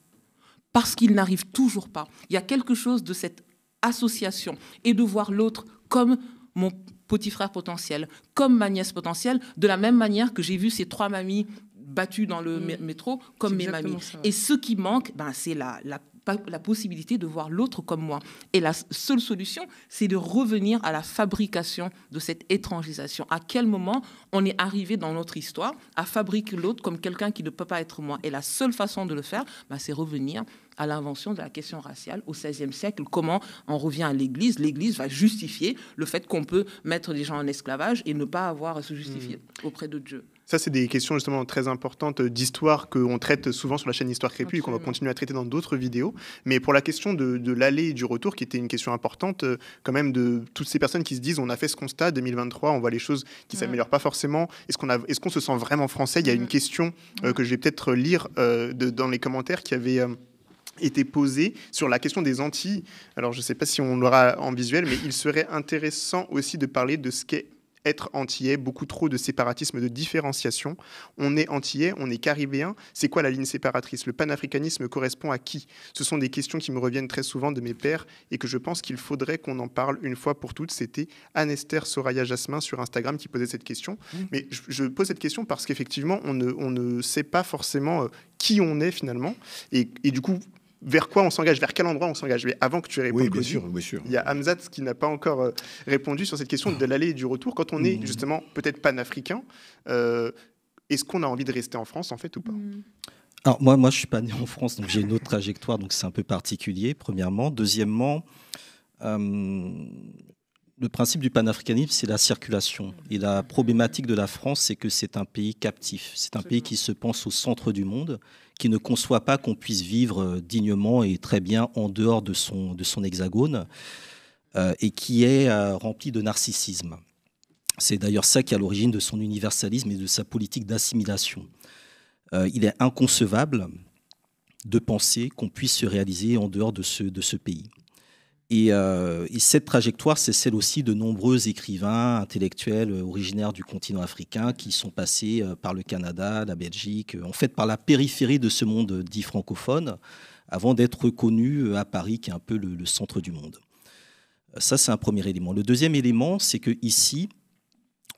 Parce qu'il n'arrive toujours pas. Il y a quelque chose de cette association et de voir l'autre comme mon petit frère potentiel, comme ma nièce potentielle, de la même manière que j'ai vu ces 3 mamies battues dans le métro comme mes mamies. Ça. Et ce qui manque, c'est la possibilité de voir l'autre comme moi. Et la seule solution, c'est de revenir à la fabrication de cette étrangisation. À quel moment on est arrivé dans notre histoire à fabriquer l'autre comme quelqu'un qui ne peut pas être moi? Et la seule façon de le faire, c'est revenir à l'invention de la question raciale au XVIe siècle. Comment on revient à l'Église? L'Église va justifier le fait qu'on peut mettre des gens en esclavage et ne pas avoir à se justifier auprès de Dieu. Ça, c'est des questions justement très importantes d'histoire qu'on traite souvent sur la chaîne Histoire Crépue et qu'on va continuer à traiter dans d'autres vidéos. Mais pour la question de l'aller et du retour, qui était une question importante quand même de toutes ces personnes qui se disent on a fait ce constat, 2023, on voit les choses qui ne s'améliorent pas forcément. Est-ce qu'on se sent vraiment français? Il y a une question que je vais peut-être lire dans les commentaires qui avait... été posée sur la question des Antilles. Alors, je ne sais pas si on l'aura en visuel, mais il serait intéressant aussi de parler de ce qu'est être antillais, beaucoup trop de séparatisme, de différenciation. On est antillais, on est caribéen. C'est quoi la ligne séparatrice? Le panafricanisme correspond à qui? Ce sont des questions qui me reviennent très souvent de mes pairs et que je pense qu'il faudrait qu'on en parle une fois pour toutes. C'était Anne-Esther Soraya Jasmin sur Instagram qui posait cette question. Mais je pose cette question parce qu'effectivement, on ne sait pas forcément qui on est finalement. Et du coup, vers quoi on s'engage, vers quel endroit on s'engage. Mais avant que tu répondes, oui, bien sûr. Il y a Hamzat qui n'a pas encore répondu sur cette question de l'aller et du retour. Quand on est justement peut-être panafricain, est-ce qu'on a envie de rester en France en fait ou pas? Alors moi, je ne suis pas né en France, donc j'ai une autre trajectoire, donc c'est un peu particulier, premièrement. Deuxièmement, le principe du panafricanisme, c'est la circulation. Et la problématique de la France, c'est que c'est un pays captif. C'est un pays qui se pense au centre du monde, qui ne conçoit pas qu'on puisse vivre dignement et très bien en dehors de son hexagone, et qui est rempli de narcissisme. C'est d'ailleurs ça qui est à l'origine de son universalisme et de sa politique d'assimilation. Il est inconcevable de penser qu'on puisse se réaliser en dehors de ce pays. Et cette trajectoire, c'est celle aussi de nombreux écrivains intellectuels originaires du continent africain qui sont passés par le Canada, la Belgique, en fait par la périphérie de ce monde dit francophone, avant d'être reconnus à Paris, qui est un peu le centre du monde. Ça, c'est un premier élément. Le deuxième élément, c'est qu'ici,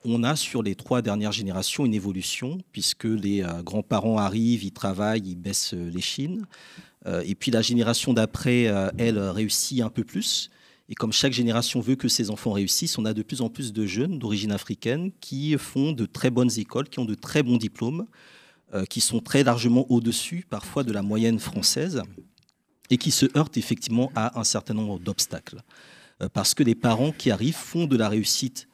on a sur les 3 dernières générations une évolution, puisque les grands-parents arrivent, ils travaillent, ils baissent les chines. Et puis la génération d'après, elle, réussit un peu plus. Et comme chaque génération veut que ses enfants réussissent, on a de plus en plus de jeunes d'origine africaine qui font de très bonnes écoles, qui ont de très bons diplômes, qui sont très largement au-dessus parfois de la moyenne française et qui se heurtent effectivement à un certain nombre d'obstacles. Parce que les parents qui arrivent font de la réussite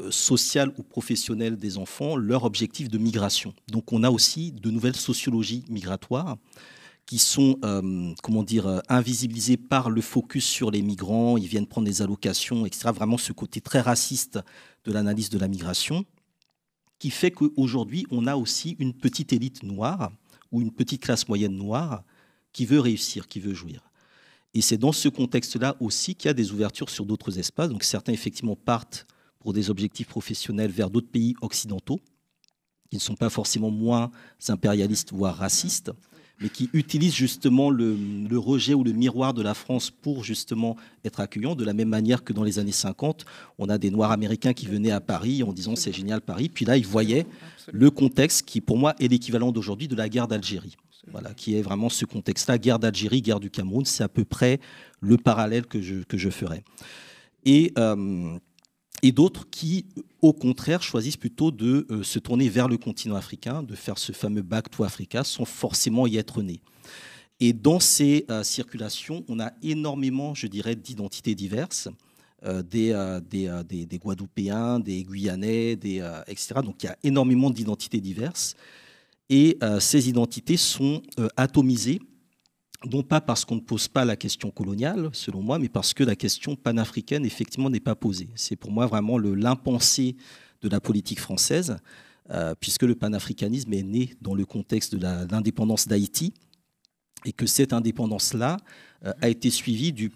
sociale ou professionnelle des enfants leur objectif de migration. Donc on a aussi de nouvelles sociologies migratoires qui sont invisibilisés par le focus sur les migrants, ils viennent prendre des allocations, etc. Vraiment ce côté très raciste de l'analyse de la migration, qui fait qu'aujourd'hui, on a aussi une petite élite noire ou une petite classe moyenne noire qui veut réussir, qui veut jouir. Et c'est dans ce contexte-là aussi qu'il y a des ouvertures sur d'autres espaces. Donc certains, effectivement, partent pour des objectifs professionnels vers d'autres pays occidentaux, qui ne sont pas forcément moins impérialistes, voire racistes, mais qui utilisent justement le rejet ou le miroir de la France pour justement être accueillants, de la même manière que dans les années 50, on a des Noirs américains qui venaient à Paris en disant « c'est génial Paris », puis là, ils voyaient le contexte qui, pour moi, est l'équivalent d'aujourd'hui de la guerre d'Algérie. Voilà, qui est vraiment ce contexte-là, guerre d'Algérie, guerre du Cameroun, c'est à peu près le parallèle que je ferais. Et d'autres qui, au contraire, choisissent plutôt de se tourner vers le continent africain, de faire ce fameux Back to Africa, sans forcément y être nés. Et dans ces circulations, on a énormément, je dirais, d'identités diverses, des Guadeloupéens, des Guyanais, etc. Donc il y a énormément d'identités diverses. Et ces identités sont atomisées, non pas parce qu'on ne pose pas la question coloniale, selon moi, mais parce que la question panafricaine, effectivement, n'est pas posée. C'est pour moi vraiment l'impensé de la politique française, puisque le panafricanisme est né dans le contexte de l'indépendance d'Haïti, et que cette indépendance-là a été suivie du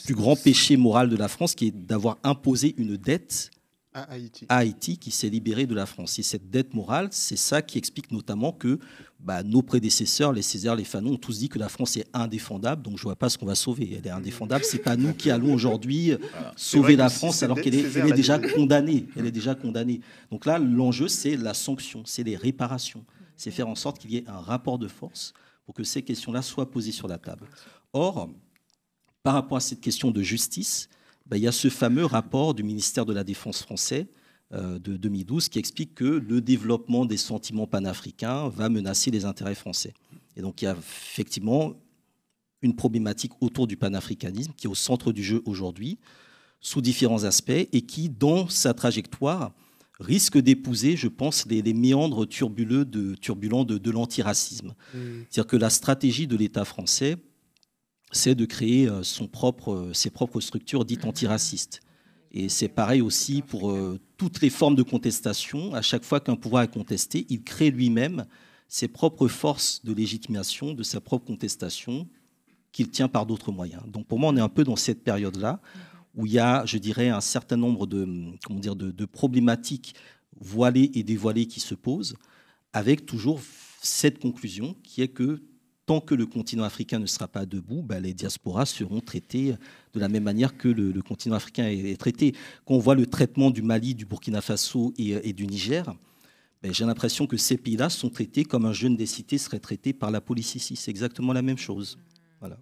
plus grand péché moral de la France, qui est d'avoir imposé une dette à Haïti, qui s'est libérée de la France. Et cette dette morale, c'est ça qui explique notamment que nos prédécesseurs, les Césaire, les Fanon, ont tous dit que la France est indéfendable, donc je ne vois pas ce qu'on va sauver. Elle est indéfendable, ce n'est pas nous qui allons aujourd'hui sauver la France alors qu'elle est déjà condamnée. Elle est déjà condamnée. Donc là, l'enjeu, c'est la sanction, c'est les réparations. C'est faire en sorte qu'il y ait un rapport de force pour que ces questions-là soient posées sur la table. Or, par rapport à cette question de justice, il y a ce fameux rapport du ministère de la Défense français de 2012 qui explique que le développement des sentiments panafricains va menacer les intérêts français. Et donc il y a effectivement une problématique autour du panafricanisme qui est au centre du jeu aujourd'hui, sous différents aspects, et qui, dans sa trajectoire, risque d'épouser, je pense, les méandres turbulents de l'antiracisme. C'est-à-dire que la stratégie de l'État français, c'est de créer ses propres structures dites antiracistes. Et c'est pareil aussi pour toutes les formes de contestation. À chaque fois qu'un pouvoir est contesté, il crée lui-même ses propres forces de légitimation de sa propre contestation qu'il tient par d'autres moyens. Donc pour moi, on est un peu dans cette période-là où il y a, je dirais, un certain nombre de problématiques voilées et dévoilées qui se posent, avec toujours cette conclusion qui est que tant que le continent africain ne sera pas debout, les diasporas seront traitées de la même manière que le continent africain est traité. Quand on voit le traitement du Mali, du Burkina Faso et du Niger, j'ai l'impression que ces pays-là sont traités comme un jeune des cités serait traité par la police ici. C'est exactement la même chose. Voilà.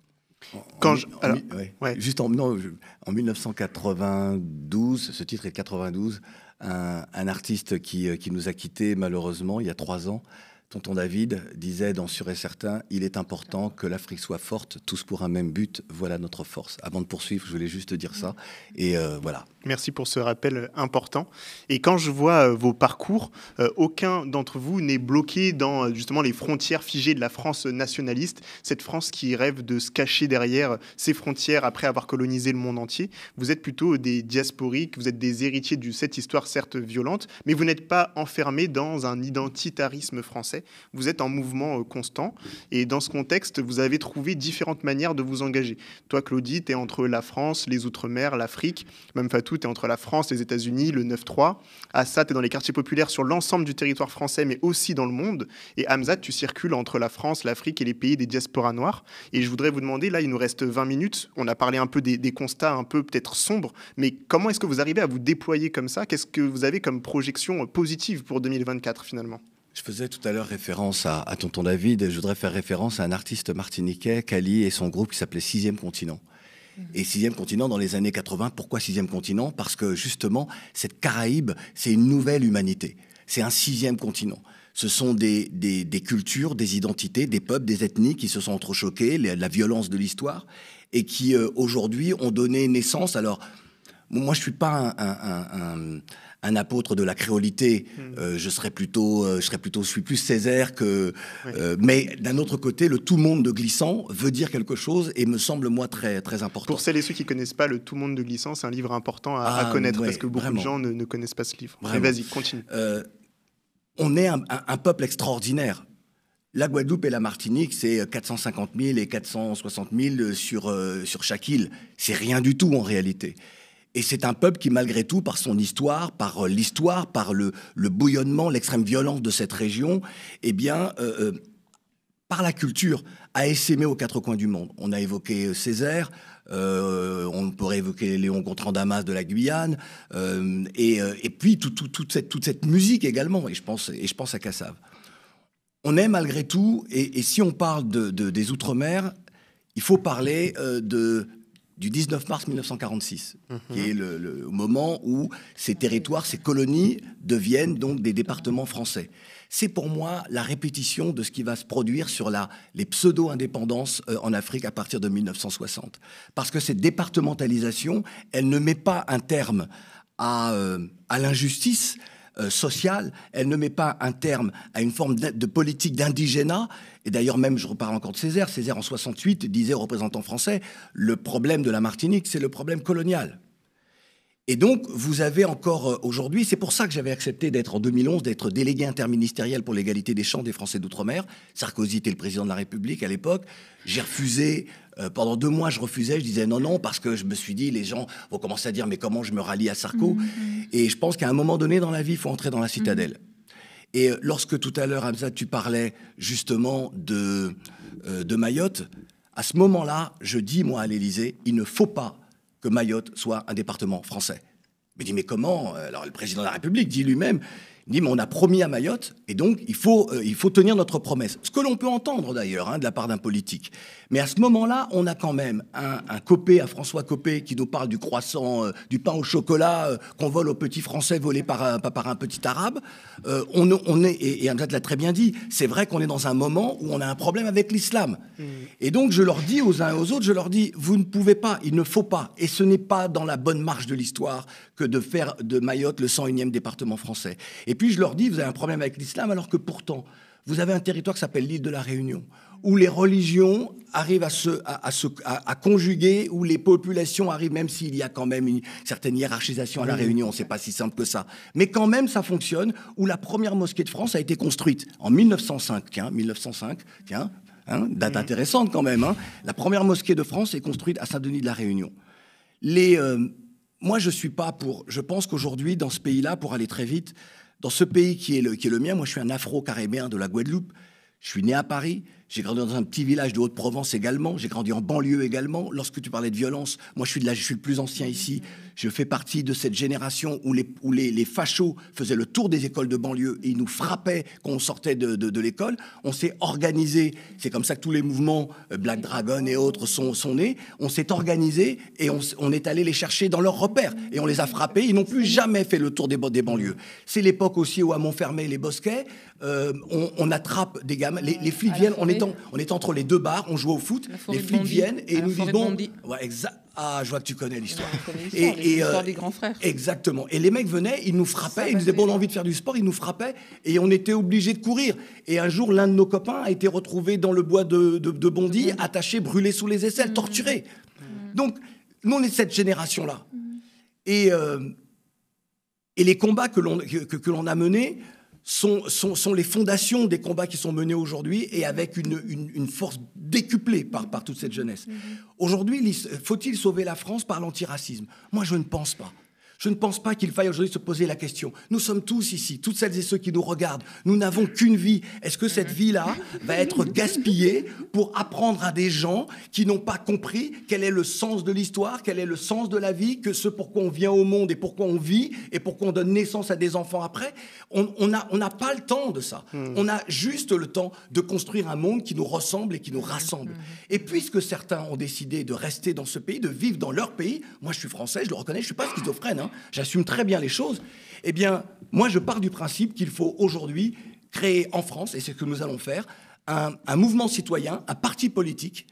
Juste en 1992, ce titre est 92, un artiste qui nous a quittés malheureusement il y a 3 ans, Tonton David disait dans Sûr et Certain, il est important que l'Afrique soit forte, tous pour un même but, voilà notre force. Avant de poursuivre, je voulais juste dire ça. Et voilà. Merci pour ce rappel important. Et quand je vois vos parcours, aucun d'entre vous n'est bloqué dans justement les frontières figées de la France nationaliste, cette France qui rêve de se cacher derrière ses frontières après avoir colonisé le monde entier. Vous êtes plutôt des diasporiques, vous êtes des héritiers de cette histoire certes violente, mais vous n'êtes pas enfermés dans un identitarisme français. Vous êtes en mouvement constant. Et dans ce contexte, vous avez trouvé différentes manières de vous engager. Toi, Claudie, tu es entre la France, les Outre-mer, l'Afrique. Même Fatou, tu es entre la France, les États-Unis, le 9-3. Assa, tu es dans les quartiers populaires sur l'ensemble du territoire français, mais aussi dans le monde. Et Hamzat, tu circules entre la France, l'Afrique et les pays des diasporas noires. Et je voudrais vous demander, là, il nous reste 20 minutes. On a parlé un peu des constats un peu peut-être sombres, mais comment est-ce que vous arrivez à vous déployer comme ça? Qu'est-ce que vous avez comme projection positive pour 2024, finalement? Je faisais tout à l'heure référence à Tonton David, et je voudrais faire référence à un artiste martiniquais, Kali, et son groupe qui s'appelait Sixième Continent. Et Sixième Continent dans les années 80, pourquoi Sixième Continent? Parce que justement, cette Caraïbe, c'est une nouvelle humanité. C'est un sixième continent. Ce sont des cultures, des identités, des peuples, des ethnies qui se sont entrechoqués, la violence de l'histoire, et qui aujourd'hui ont donné naissance. Alors, moi, je suis pas un apôtre de la créolité. Je suis plus Césaire que. Mais d'un autre côté, le tout monde de Glissant veut dire quelque chose et me semble moi très très important. Pour celles et ceux qui connaissent pas le tout monde de Glissant, c'est un livre important à connaître parce que beaucoup de gens ne connaissent pas ce livre. Vas-y, continue. On est un peuple extraordinaire. La Guadeloupe et la Martinique, c'est 450 000 et 460 000 sur chaque île. C'est rien du tout en réalité. Et c'est un peuple qui, malgré tout, par son histoire, par l'histoire, par le bouillonnement, l'extrême violence de cette région, eh bien, par la culture, a essaimé aux quatre coins du monde. On a évoqué Césaire, on pourrait évoquer Léon Gontran Damas de la Guyane, et puis toute cette musique également, et je pense à Cassave. On est malgré tout, et si on parle des Outre-mer, il faut parler du 19 mars 1946, qui est le moment où ces territoires, ces colonies deviennent donc des départements français. C'est pour moi la répétition de ce qui va se produire sur les pseudo-indépendances en Afrique à partir de 1960. Parce que cette départementalisation, elle ne met pas un terme à l'injustice sociale, elle ne met pas un terme à une forme de politique d'indigénat. Et d'ailleurs, même, je reparle encore de Césaire. Césaire, en 68, disait aux représentants français, le problème de la Martinique, c'est le problème colonial. Et donc, vous avez encore aujourd'hui, c'est pour ça que j'avais accepté d'être, en 2011, d'être délégué interministériel pour l'égalité des chances des Français d'Outre-mer. Sarkozy était le président de la République à l'époque. J'ai refusé, pendant 2 mois, je refusais, je disais non, parce que je me suis dit, les gens vont commencer à dire, mais comment je me rallie à Sarko? Et je pense qu'à un moment donné dans la vie, il faut entrer dans la citadelle. Et lorsque tout à l'heure, Hamzat, tu parlais justement de Mayotte, à ce moment-là, je dis, moi, à l'Élysée, il ne faut pas que Mayotte soit un département français. Je me dis, mais comment? Alors, le président de la République dit lui-même, il dit, mais on a promis à Mayotte, et donc il faut tenir notre promesse. Ce que l'on peut entendre d'ailleurs, de la part d'un politique. Mais à ce moment-là, on a quand même un Copé, un François Copé, qui nous parle du croissant, du pain au chocolat qu'on vole aux petits Français volés par un petit Arabe. Et Hamzat l'a très bien dit, c'est vrai qu'on est dans un moment où on a un problème avec l'islam. Et donc je leur dis aux uns et aux autres, je leur dis, vous ne pouvez pas, il ne faut pas, et ce n'est pas dans la bonne marche de l'histoire que de faire de Mayotte le 101e département français. Et puis je leur dis, vous avez un problème avec l'islam, alors que pourtant, vous avez un territoire qui s'appelle l'île de la Réunion, où les religions arrivent à conjuguer, où les populations arrivent, même s'il y a quand même une certaine hiérarchisation à la Réunion, c'est pas si simple que ça, mais quand même ça fonctionne, où la première mosquée de France a été construite en 1905, date intéressante quand même, la première mosquée de France est construite à Saint-Denis de la Réunion. Moi je suis pas pour, je pense qu'aujourd'hui dans ce pays-là, pour aller très vite, dans ce pays qui est le mien, moi je suis un afro-caribéen de la Guadeloupe, je suis né à Paris, J'ai grandi dans un petit village de Haute-Provence également. J'ai grandi en banlieue également. Lorsque tu parlais de violence, moi, je suis le plus ancien ici. Je fais partie de cette génération où les fachos faisaient le tour des écoles de banlieue et ils nous frappaient quand on sortait de l'école. On s'est organisé. C'est comme ça que tous les mouvements, Black Dragon et autres, sont nés. On s'est organisé et on est allé les chercher dans leurs repères. Et on les a frappés. Ils n'ont plus jamais fait le tour des banlieues. C'est l'époque aussi où à Montfermeil, les Bosquets, on attrape des gamins. Les flics viennent, on est entre les deux bars, on joue au foot. Les flics viennent et nous disent bon, ouais, exact. Ah, je vois que tu connais l'histoire. L'histoire des grands frères. Exactement. Et les mecs venaient, ils nous frappaient, ils nous disaient bon, on a envie de faire du sport, ils nous frappaient et on était obligés de courir. Et un jour, l'un de nos copains a été retrouvé dans le bois de Bondy, attaché, brûlé sous les aisselles, torturé. Donc, nous, on est de cette génération-là. Et les combats que l'on a menés sont les fondations des combats qui sont menés aujourd'hui et avec une force décuplée par toute cette jeunesse. Aujourd'hui, faut-il sauver la France par l'antiracisme? Moi, je ne pense pas. Je ne pense pas qu'il faille aujourd'hui se poser la question. Nous sommes tous ici, toutes celles et ceux qui nous regardent. Nous n'avons qu'une vie. Est-ce que cette vie-là va être gaspillée pour apprendre à des gens qui n'ont pas compris quel est le sens de l'histoire, quel est le sens de la vie, que ce pourquoi on vient au monde et pourquoi on vit et pourquoi on donne naissance à des enfants après? On n'a pas le temps de ça. On a juste le temps de construire un monde qui nous ressemble et qui nous rassemble. Et puisque certains ont décidé de rester dans ce pays, de vivre dans leur pays, moi je suis français, je le reconnais, je ne suis pas schizophrène, j'assume très bien les choses, eh bien, moi, je pars du principe qu'il faut aujourd'hui créer en France, et c'est ce que nous allons faire, un mouvement citoyen, un parti politique,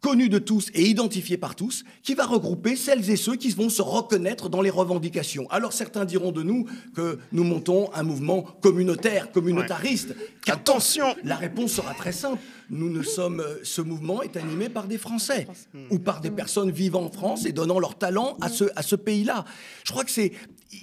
connu de tous et identifié par tous, qui va regrouper celles et ceux qui vont se reconnaître dans les revendications. Alors, certains diront de nous que nous montons un mouvement communautariste. Ouais. Attention, la réponse sera très simple. Ce mouvement est animé par des Français ou par des personnes vivant en France et donnant leur talent à ce pays-là. Je crois que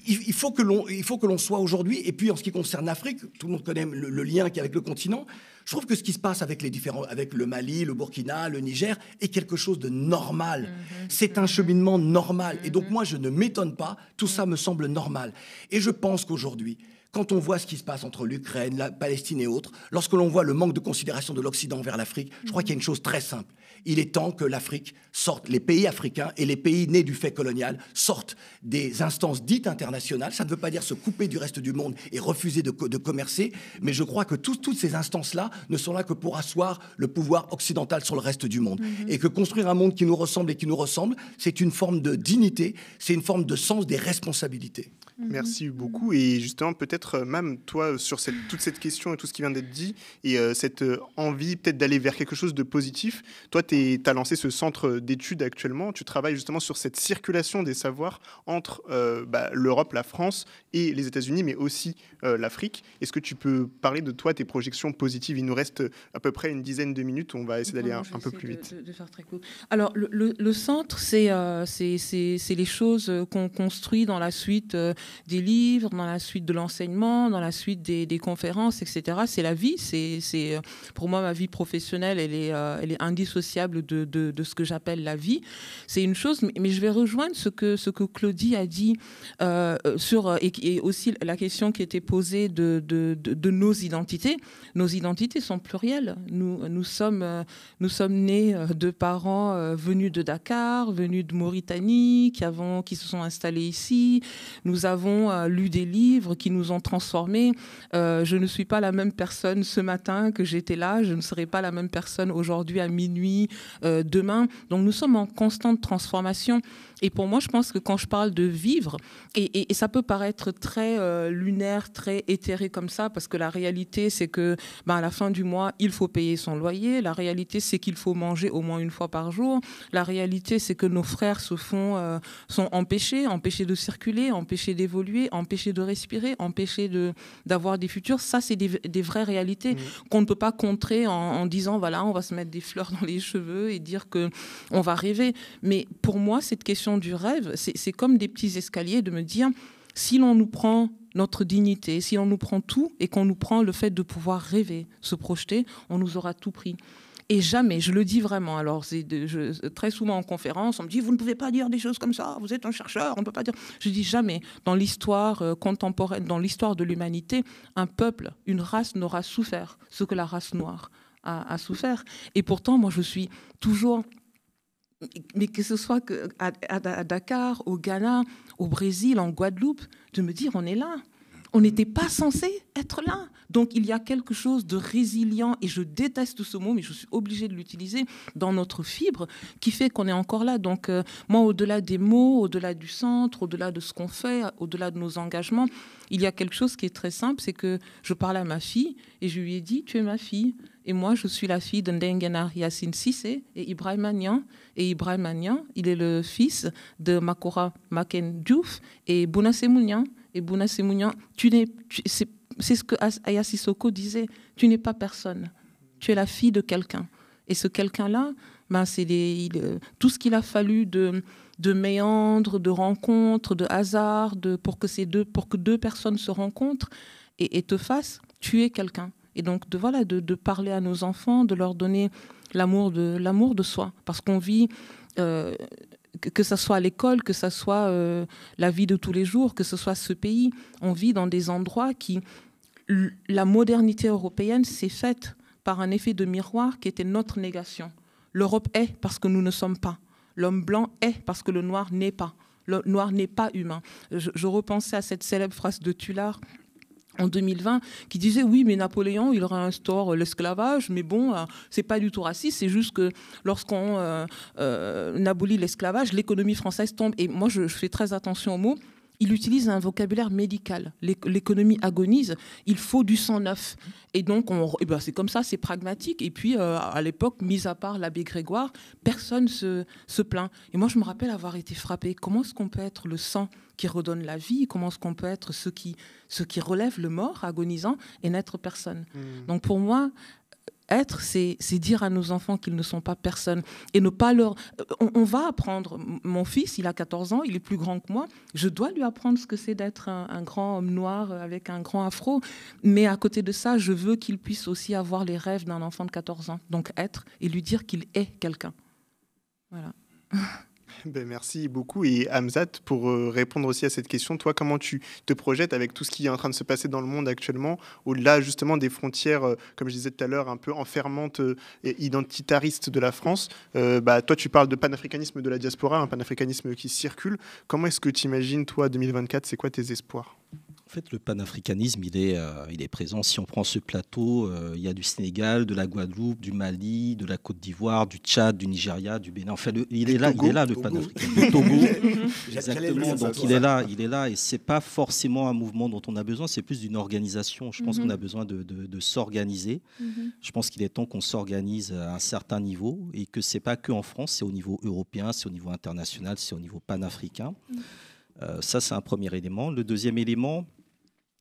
il faut que l'on soit aujourd'hui. Et puis en ce qui concerne l'Afrique, tout le monde connaît le lien qu'il y a avec le continent. Je trouve que ce qui se passe avec le Mali, le Burkina, le Niger est quelque chose de normal. C'est un cheminement normal. Et donc moi, je ne m'étonne pas. Tout ça me semble normal. Et je pense qu'aujourd'hui, quand on voit ce qui se passe entre l'Ukraine, la Palestine et autres, lorsque l'on voit le manque de considération de l'Occident vers l'Afrique, je crois qu'il y a une chose très simple. Il est temps que l'Afrique sorte, les pays africains et les pays nés du fait colonial sortent des instances dites internationales. Ça ne veut pas dire se couper du reste du monde et refuser de commercer, mais je crois que toutes ces instances-là ne sont là que pour asseoir le pouvoir occidental sur le reste du monde. Et que construire un monde qui nous ressemble et qui nous ressemble, c'est une forme de dignité, c'est une forme de sens des responsabilités. Merci beaucoup. Et justement, peut-être même toi, sur toute cette question et tout ce qui vient d'être dit, et cette envie peut-être d'aller vers quelque chose de positif, toi, tu as lancé ce centre d'études actuellement. Tu travailles justement sur cette circulation des savoirs entre l'Europe, la France et les États-Unis, mais aussi l'Afrique. Est-ce que tu peux parler de toi, tes projections positives? Il nous reste à peu près une dizaine de minutes. On va essayer d'aller un peu plus vite. De faire très court. Alors, le centre, c'est les choses qu'on construit dans la suite des livres, dans la suite de l'enseignement, dans la suite des conférences, etc. C'est la vie. C'est pour moi, ma vie professionnelle, elle est indissociable de ce que j'appelle la vie. C'est une chose, mais je vais rejoindre ce que Claudie a dit et aussi la question qui était posée de nos identités. Nos identités sont plurielles. Nous sommes nés de parents venus de Dakar, venus de Mauritanie, qui se sont installés ici. Nous avons lu des livres qui nous ont transformés. Je ne suis pas la même personne ce matin que j'étais là. Je ne serai pas la même personne aujourd'hui à minuit, demain. Donc nous sommes en constante transformation. Et pour moi, je pense que quand je parle de vivre, et ça peut paraître très lunaire, très éthéré comme ça, parce que la réalité, c'est que à la fin du mois, il faut payer son loyer. La réalité, c'est qu'il faut manger au moins une fois par jour. La réalité, c'est que nos frères sont empêchés de circuler, empêchés d'évoluer, empêchés de respirer, empêchés d'avoir des futurs. Ça, c'est des vraies réalités qu'on ne peut pas contrer en disant, voilà, on va se mettre des fleurs dans les cheveux et dire qu'on va rêver. Mais pour moi, cette question du rêve, c'est comme des petits escaliers de me dire, si l'on nous prend notre dignité, si on nous prend tout et qu'on nous prend le fait de pouvoir rêver, se projeter, on nous aura tout pris. Et jamais, je le dis vraiment, alors très souvent en conférence, on me dit, vous ne pouvez pas dire des choses comme ça, vous êtes un chercheur, on ne peut pas dire... Je dis jamais, dans l'histoire contemporaine, dans l'histoire de l'humanité, un peuple, une race n'aura souffert ce que la race noire a souffert. Et pourtant, moi, je suis toujours... Mais que ce soit à Dakar, au Ghana, au Brésil, en Guadeloupe, de me dire, on est là. On n'était pas censé être là. Donc, il y a quelque chose de résilient, et je déteste ce mot, mais je suis obligée de l'utiliser, dans notre fibre, qui fait qu'on est encore là. Donc, moi, au-delà des mots, au-delà du centre, au-delà de ce qu'on fait, au-delà de nos engagements, il y a quelque chose qui est très simple, c'est que je parle à ma fille, et je lui ai dit, tu es ma fille. Et moi, je suis la fille de Ndengenar Yacine Cissé et Ibrahima Niang. Et Ibrahima Niang, il est le fils de Makora Maken Diouf et Bouna Semounian. Et Bouna Semounian, c'est ce que Aya Sissoko disait, tu n'es pas personne, tu es la fille de quelqu'un. Et ce quelqu'un-là, ben, c'est tout ce qu'il a fallu de méandres, de rencontres, de hasards, pour que deux personnes se rencontrent et te fassent, tu es quelqu'un. Et donc, de parler à nos enfants, de leur donner l'amour de soi. Parce qu'on vit... que ce soit à l'école, que ce soit la vie de tous les jours, que ce soit ce pays, on vit dans des endroits qui... La modernité européenne s'est faite par un effet de miroir qui était notre négation. L'Europe est parce que nous ne sommes pas. L'homme blanc est parce que le noir n'est pas. Le noir n'est pas humain. Je repensais à cette célèbre phrase de Tullard en 2020, qui disait oui, mais Napoléon, il réinstaure l'esclavage, mais bon, c'est pas du tout raciste, c'est juste que lorsqu'on abolit l'esclavage, l'économie française tombe. Et moi, je fais très attention aux mots. Il utilise un vocabulaire médical. L'économie agonise, il faut du sang neuf. Et donc, c'est comme ça, c'est pragmatique. Et puis, à l'époque, mis à part l'abbé Grégoire, personne se plaint. Et moi, je me rappelle avoir été frappée. Comment est-ce qu'on peut être le sang qui redonne la vie? Comment est-ce qu'on peut être ceux qui relèvent le mort agonisant et n'être personne? Donc, pour moi... Être, c'est dire à nos enfants qu'ils ne sont pas personne et ne pas leur... On va apprendre. Mon fils, il a 14 ans, il est plus grand que moi. Je dois lui apprendre ce que c'est d'être un grand homme noir avec un grand afro. Mais à côté de ça, je veux qu'il puisse aussi avoir les rêves d'un enfant de 14 ans. Donc être et lui dire qu'il est quelqu'un. Voilà. Ben merci beaucoup. Et Hamzat, pour répondre aussi à cette question, toi, comment tu te projettes avec tout ce qui est en train de se passer dans le monde actuellement, au-delà justement des frontières, comme je disais tout à l'heure, un peu enfermantes et identitaristes de la France. Toi, tu parles de panafricanisme de la diaspora, un panafricanisme qui circule. Comment est-ce que tu imagines, toi, 2024, c'est quoi tes espoirs ? En fait, le panafricanisme, il est présent. Si on prend ce plateau, il y a du Sénégal, de la Guadeloupe, du Mali, de la Côte d'Ivoire, du Tchad, du Nigeria, du Bénin. Enfin, il est là, le panafricanisme. Du Togo. Exactement. Donc, il est là. Et c'est pas forcément un mouvement dont on a besoin, c'est plus d'une organisation. Je pense qu'on a besoin de s'organiser. Je pense qu'il est temps qu'on s'organise à un certain niveau et que c'est pas que en France, c'est au niveau européen, c'est au niveau international, c'est au niveau panafricain. Ça, c'est un premier élément. Le deuxième élément,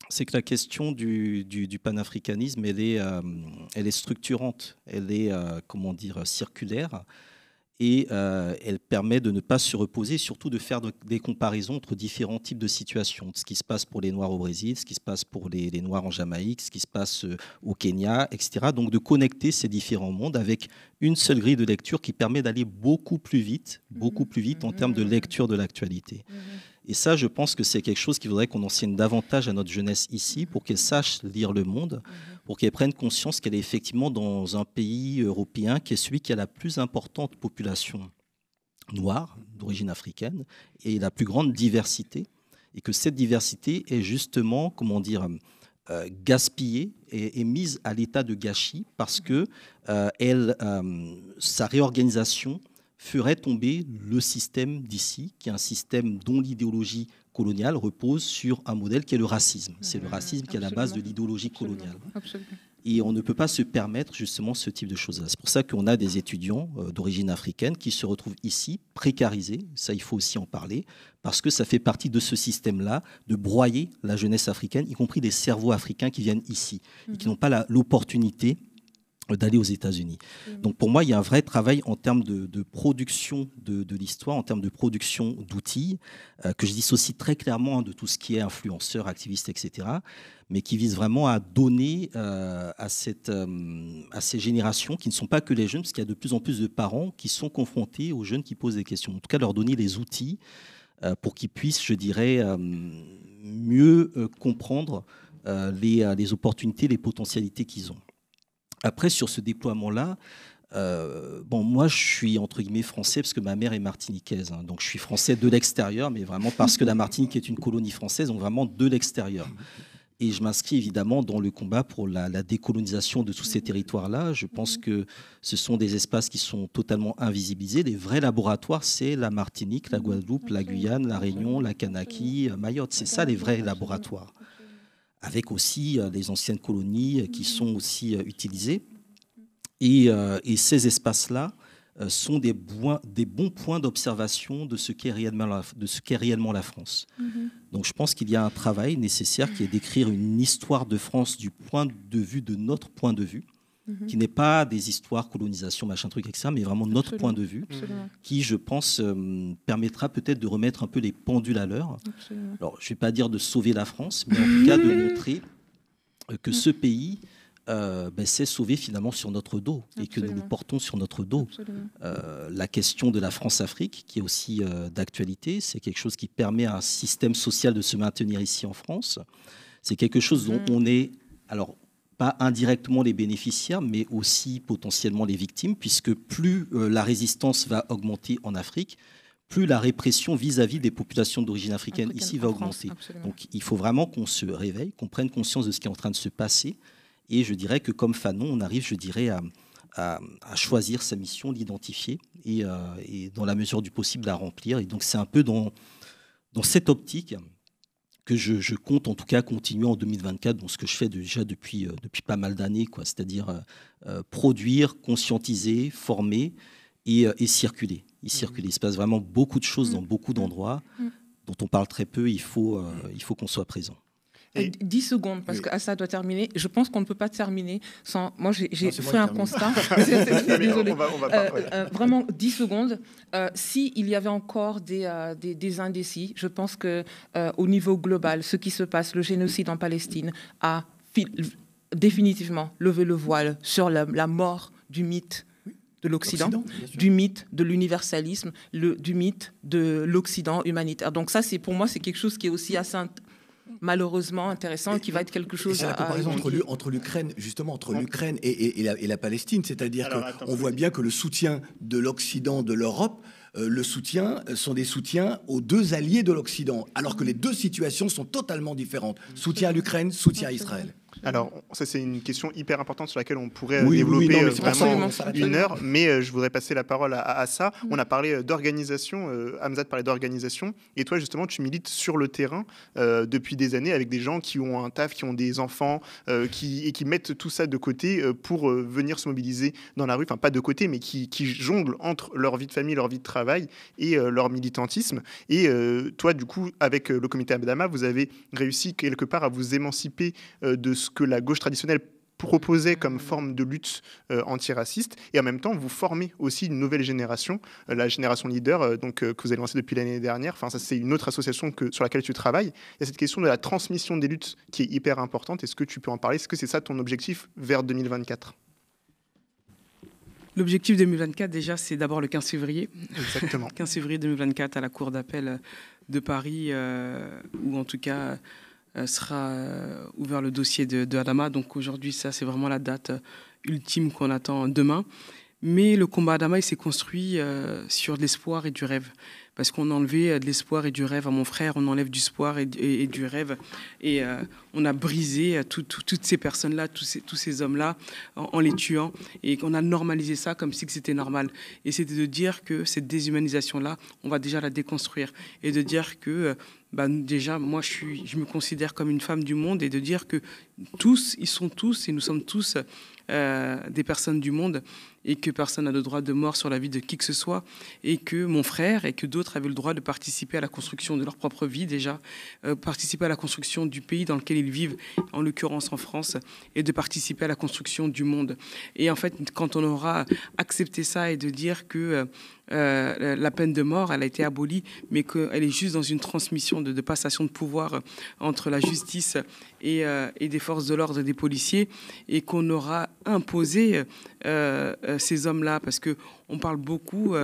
c'est que la question du panafricanisme, elle est structurante, elle est circulaire, et elle permet de ne pas se reposer, surtout de faire des comparaisons entre différents types de situations, ce qui se passe pour les Noirs au Brésil, ce qui se passe pour les Noirs en Jamaïque, ce qui se passe au Kenya, etc. Donc de connecter ces différents mondes avec une seule grille de lecture qui permet d'aller beaucoup plus vite en termes de lecture de l'actualité. Et ça, je pense que c'est quelque chose qu'il faudrait qu'on enseigne davantage à notre jeunesse ici pour qu'elle sache lire le monde, pour qu'elle prenne conscience qu'elle est effectivement dans un pays européen qui est celui qui a la plus importante population noire d'origine africaine et la plus grande diversité. Et que cette diversité est justement, gaspillée et mise à l'état de gâchis parce que sa réorganisation ferait tomber le système d'ici, qui est un système dont l'idéologie coloniale repose sur un modèle qui est le racisme. C'est le racisme qui est à la base de l'idéologie coloniale. Absolument. Et on ne peut pas se permettre justement ce type de choses-là. C'est pour ça qu'on a des étudiants d'origine africaine qui se retrouvent ici, précarisés, ça il faut aussi en parler, parce que ça fait partie de ce système-là, de broyer la jeunesse africaine, y compris des cerveaux africains qui viennent ici, et qui n'ont pas l'opportunité d'aller aux États-Unis. Donc pour moi, il y a un vrai travail en termes de production de l'histoire, en termes de production d'outils, que je dissocie très clairement de tout ce qui est influenceur, activiste, etc., mais qui vise vraiment à donner à ces générations, qui ne sont pas que les jeunes, parce qu'il y a de plus en plus de parents qui sont confrontés aux jeunes qui posent des questions. En tout cas, leur donner les outils pour qu'ils puissent, je dirais, mieux comprendre les opportunités, les potentialités qu'ils ont. Après, sur ce déploiement-là, moi, je suis entre guillemets français parce que ma mère est martiniquaise. Hein, donc, je suis français de l'extérieur, mais vraiment parce que la Martinique est une colonie française, donc vraiment de l'extérieur. Et je m'inscris évidemment dans le combat pour la décolonisation de tous ces territoires-là. Je pense que ce sont des espaces qui sont totalement invisibilisés. Les vrais laboratoires, c'est la Martinique, la Guadeloupe, la Guyane, la Réunion, la Kanaki, Mayotte. C'est ça les vrais laboratoires. Avec aussi les anciennes colonies qui sont aussi utilisées. Et ces espaces-là sont des bons points d'observation de ce qu'est réellement la France. Donc je pense qu'il y a un travail nécessaire qui est d'écrire une histoire de France du point de vue de notre point de vue, qui n'est pas des histoires colonisation, machin truc, etc., mais vraiment notre point de vue, qui, je pense, permettra peut-être de remettre un peu les pendules à l'heure. Alors, je ne vais pas dire de sauver la France, mais en tout cas de montrer que ce pays s'est sauvé finalement sur notre dos et que nous le portons sur notre dos. La question de la France-Afrique, qui est aussi d'actualité, c'est quelque chose qui permet à un système social de se maintenir ici en France. C'est quelque chose dont on est, alors pas indirectement les bénéficiaires, mais aussi potentiellement les victimes, puisque plus la résistance va augmenter en Afrique, plus la répression vis-à-vis des populations d'origine africaine ici va augmenter. Donc il faut vraiment qu'on se réveille, qu'on prenne conscience de ce qui est en train de se passer. Et je dirais que comme Fanon, on arrive, je dirais, à choisir sa mission, l'identifier et dans la mesure du possible la remplir. Et donc c'est un peu dans cette optique que je compte en tout cas continuer en 2024, dans ce que je fais déjà depuis pas mal d'années, c'est-à-dire produire, conscientiser, former et circuler. Il se passe vraiment beaucoup de choses dans beaucoup d'endroits dont on parle très peu. Il faut qu'on soit présent. 10 secondes, parce que ça doit terminer. Je pense qu'on ne peut pas terminer sans... Moi, j'ai fait un constat. Désolée. Vraiment, 10 secondes. S'il y avait encore des indécis, je pense qu'au niveau global, ce qui se passe, le génocide en Palestine, a définitivement levé le voile sur la mort du mythe de l'Occident, du mythe de l'universalisme, du mythe de l'Occident humanitaire. Donc ça, pour moi, c'est quelque chose qui est aussi assez... malheureusement intéressant, qui va être quelque chose... C'est la comparaison entre l'Ukraine, justement, entre l'Ukraine et la Palestine, c'est-à-dire qu'on voit bien que le soutien de l'Occident, de l'Europe, sont des soutiens aux deux alliés de l'Occident, alors que les deux situations sont totalement différentes. Soutien à l'Ukraine, soutien à Israël. Alors, ça, c'est une question hyper importante sur laquelle on pourrait développer vraiment une heure, mais je voudrais passer la parole à ça. On a parlé d'organisation, Hamzat parlait d'organisation, et toi, justement, tu milites sur le terrain depuis des années avec des gens qui ont un taf, qui ont des enfants, qui mettent tout ça de côté pour venir se mobiliser dans la rue, enfin pas de côté, mais qui jonglent entre leur vie de famille, leur vie de travail et leur militantisme. Et toi, du coup, avec le comité Adama, vous avez réussi quelque part à vous émanciper de ce que la gauche traditionnelle proposait comme forme de lutte antiraciste, et en même temps vous formez aussi une nouvelle génération, la génération leader, que vous avez lancée depuis l'année dernière. Enfin, ça, c'est une autre association sur laquelle tu travailles. Il y a cette question de la transmission des luttes qui est hyper importante. Est-ce que tu peux en parler? Est-ce que c'est ça ton objectif vers 2024? L'objectif 2024, déjà, c'est d'abord le 15 février. Exactement. 15 février 2024 à la Cour d'appel de Paris, où en tout cas sera ouvert le dossier de Adama. Donc aujourd'hui, ça, c'est vraiment la date ultime qu'on attend demain. Mais le combat Adama, il s'est construit sur de l'espoir et du rêve. Parce qu'on a enlevé de l'espoir et du rêve à mon frère, on enlève du espoir et du rêve. Et on a brisé toutes ces personnes-là, tous ces hommes-là, en les tuant. Et qu'on a normalisé ça comme si c'était normal. Et c'était de dire que cette déshumanisation-là, on va déjà la déconstruire. Et de dire que, déjà, moi, je me considère comme une femme du monde. Et de dire que ils sont tous, et nous sommes tous des personnes du monde, et que personne n'a le droit de mort sur la vie de qui que ce soit, et que mon frère et que d'autres avaient le droit de participer à la construction de leur propre vie déjà, participer à la construction du pays dans lequel ils vivent, en l'occurrence en France, et de participer à la construction du monde. Et en fait, quand on aura accepté ça et de dire que la peine de mort, elle a été abolie, mais qu'elle est juste dans une transmission de passation de pouvoir entre la justice et des forces de l'ordre et des policiers, et qu'on aura imposé ces hommes-là, parce qu'on parle beaucoup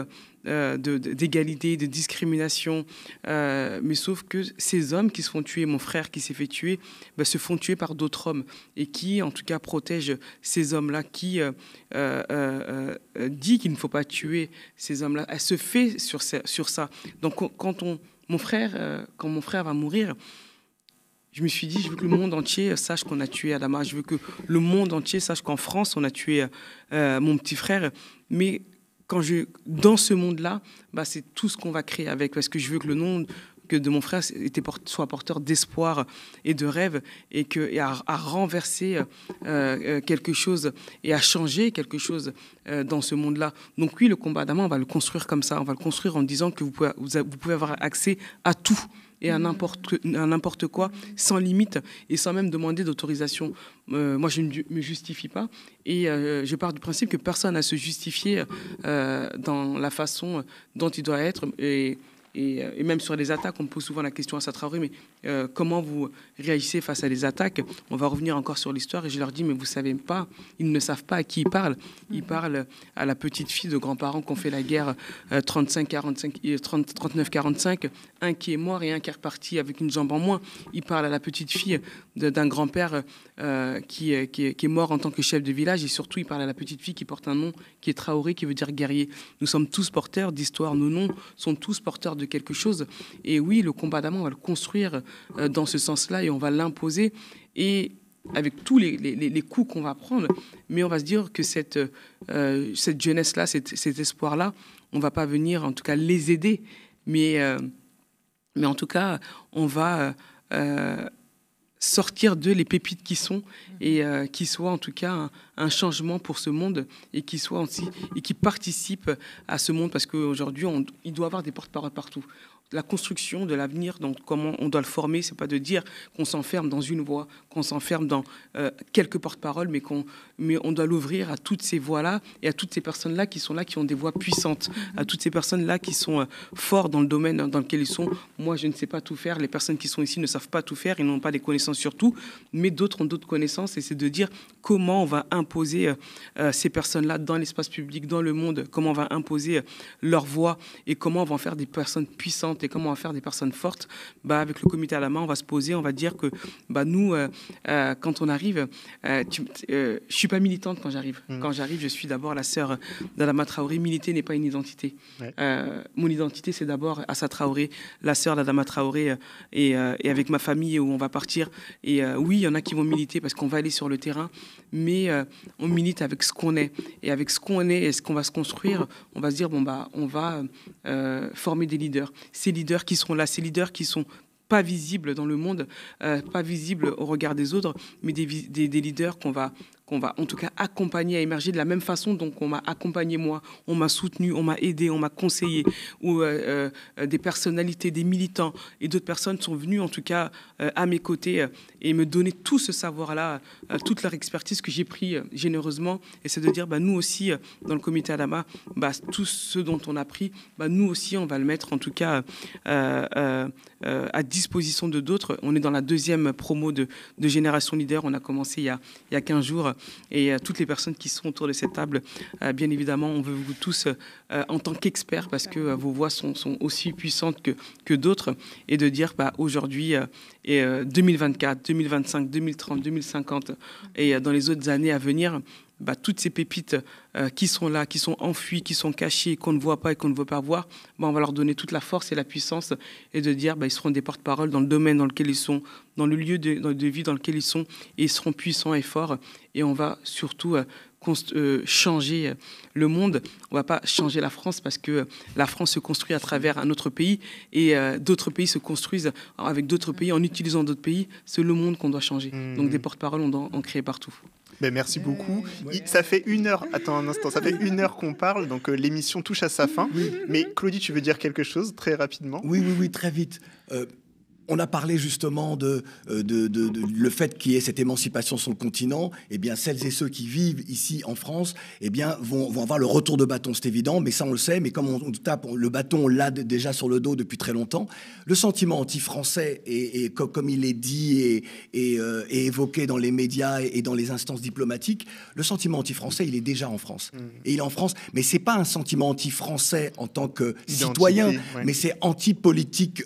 d'égalité, de discrimination. Mais sauf que ces hommes qui se font tuer, mon frère qui s'est fait tuer, se font tuer par d'autres hommes et qui, en tout cas, protègent ces hommes-là, qui dit qu'il ne faut pas tuer ces hommes-là. Elle se fait sur ça. Donc, quand mon frère va mourir, je me suis dit, je veux que le monde entier sache qu'on a tué Adama. Je veux que le monde entier sache qu'en France, on a tué mon petit frère. Mais dans ce monde-là, c'est tout ce qu'on va créer avec. Parce que je veux que le nom de mon frère soit porteur d'espoir et de rêve et à renverser quelque chose et à changer quelque chose dans ce monde-là. Donc oui, le combat Adama, on va le construire comme ça. On va le construire en disant que vous pouvez avoir accès à tout et à n'importe quoi, sans limite et sans même demander d'autorisation. Moi, je ne me justifie pas et je pars du principe que personne n'a à se justifier dans la façon dont il doit être et même sur les attaques, on me pose souvent la question à Assa Traoré, mais comment vous réagissez face à des attaques? On va revenir encore sur l'histoire et je leur dis, mais vous savez pas, ils ne savent pas à qui ils parlent. Ils parlent à la petite fille de grands-parents qui ont fait la guerre 39-45, un qui est mort et un qui est reparti avec une jambe en moins. Ils parlent à la petite fille d'un grand-père qui est mort en tant que chef de village et surtout, ils parlent à la petite fille qui porte un nom qui est Traoré, qui veut dire guerrier. Nous sommes tous porteurs d'histoire, nos noms sont tous porteurs de quelque chose. Et oui, le combat Adama, on va le construire dans ce sens-là et on va l'imposer. Et avec tous les coups qu'on va prendre, mais on va se dire que cette jeunesse-là, cet espoir-là, on ne va pas venir, en tout cas, les aider. Mais en tout cas, on va sortir d'eux les pépites qui sont et qui soient en tout cas un changement pour ce monde et qui soient aussi et qui participent à ce monde parce qu'aujourd'hui il doit y avoir des porte-paroles partout. La construction de l'avenir, donc comment on doit le former, c'est pas de dire qu'on s'enferme dans une voie, qu'on s'enferme dans quelques porte-paroles, mais on doit l'ouvrir à toutes ces voies-là et à toutes ces personnes-là qui sont là, qui ont des voix puissantes, à toutes ces personnes-là qui sont forts dans le domaine dans lequel ils sont. Moi, je ne sais pas tout faire. Les personnes qui sont ici ne savent pas tout faire, ils n'ont pas des connaissances sur tout, mais d'autres ont d'autres connaissances et c'est de dire comment on va imposer ces personnes-là dans l'espace public, dans le monde, comment on va imposer leur voix et comment on va en faire des personnes puissantes et comment on va faire des personnes fortes. Avec le comité Adama, on va se poser, on va dire que nous, quand on arrive, je suis pas militante quand j'arrive. Quand j'arrive, je suis d'abord la sœur d'Adama Traoré. Militer n'est pas une identité. Ouais. Mon identité, c'est d'abord Assa Traoré, la sœur d'Adama Traoré, et avec ma famille où on va partir. Et oui, il y en a qui vont militer parce qu'on va aller sur le terrain, mais on milite avec ce qu'on est. Et avec ce qu'on est et ce qu'on va se construire, on va se dire, on va former des leaders. Ces leaders qui seront là, ces leaders qui sont pas visibles dans le monde, pas visibles au regard des autres, mais des leaders qu'on va en tout cas accompagner à émerger de la même façon dont on m'a accompagné moi, on m'a soutenu, on m'a aidé, on m'a conseillé, ou des personnalités, des militants et d'autres personnes sont venues en tout cas à mes côtés et me donner tout ce savoir-là, toute leur expertise que j'ai pris généreusement. Et c'est de dire, nous aussi, dans le comité Adama, tout ce dont on a pris, nous aussi, on va le mettre en tout cas à disposition de d'autres. On est dans la deuxième promo de Génération Leader. On a commencé il y a 15 jours. Et toutes les personnes qui sont autour de cette table, bien évidemment, on veut vous tous en tant qu'experts, parce que vos voix sont aussi puissantes que d'autres, et de dire aujourd'hui, 2024, 2025, 2030, 2050, et dans les autres années à venir, toutes ces pépites qui sont là, qui sont enfuies, qui sont cachées, qu'on ne voit pas et qu'on ne veut pas voir, on va leur donner toute la force et la puissance et de dire ils seront des porte-parole dans le domaine dans lequel ils sont, dans le lieu de vie dans lequel ils sont, et ils seront puissants et forts. Et on va surtout changer le monde. On ne va pas changer la France parce que la France se construit à travers un autre pays et d'autres pays se construisent avec d'autres pays en utilisant d'autres pays. C'est le monde qu'on doit changer. Donc des porte-paroles, on doit en créer partout. Merci beaucoup. Ça fait 1 heure. Attends un instant. Ça fait 1 heure qu'on parle, donc l'émission touche à sa fin. Oui. Mais Claudie, tu veux dire quelque chose très rapidement ? Oui, très vite. On a parlé justement de le fait qu'il y ait cette émancipation sur le continent. Eh bien, celles et ceux qui vivent ici en France, eh bien, vont avoir le retour de bâton, c'est évident, mais ça on le sait. Mais comme on tape le bâton, on l'a déjà sur le dos depuis très longtemps. Le sentiment anti-français, et comme il est dit et évoqué dans les médias et dans les instances diplomatiques, le sentiment anti-français, il est déjà en France. Et il est en France, mais c'est pas un sentiment anti-français en tant que citoyen, mais c'est anti-politique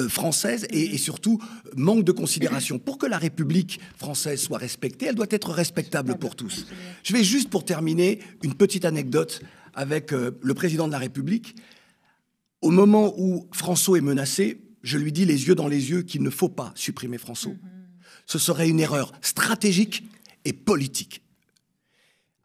française et surtout manque de considération. Pour que la République française soit respectée, elle doit être respectable pour tous. Je vais juste, pour terminer, une petite anecdote avec le président de la République. Au moment où François est menacé, je lui dis les yeux dans les yeux qu'il ne faut pas supprimer François. Ce serait une erreur stratégique et politique.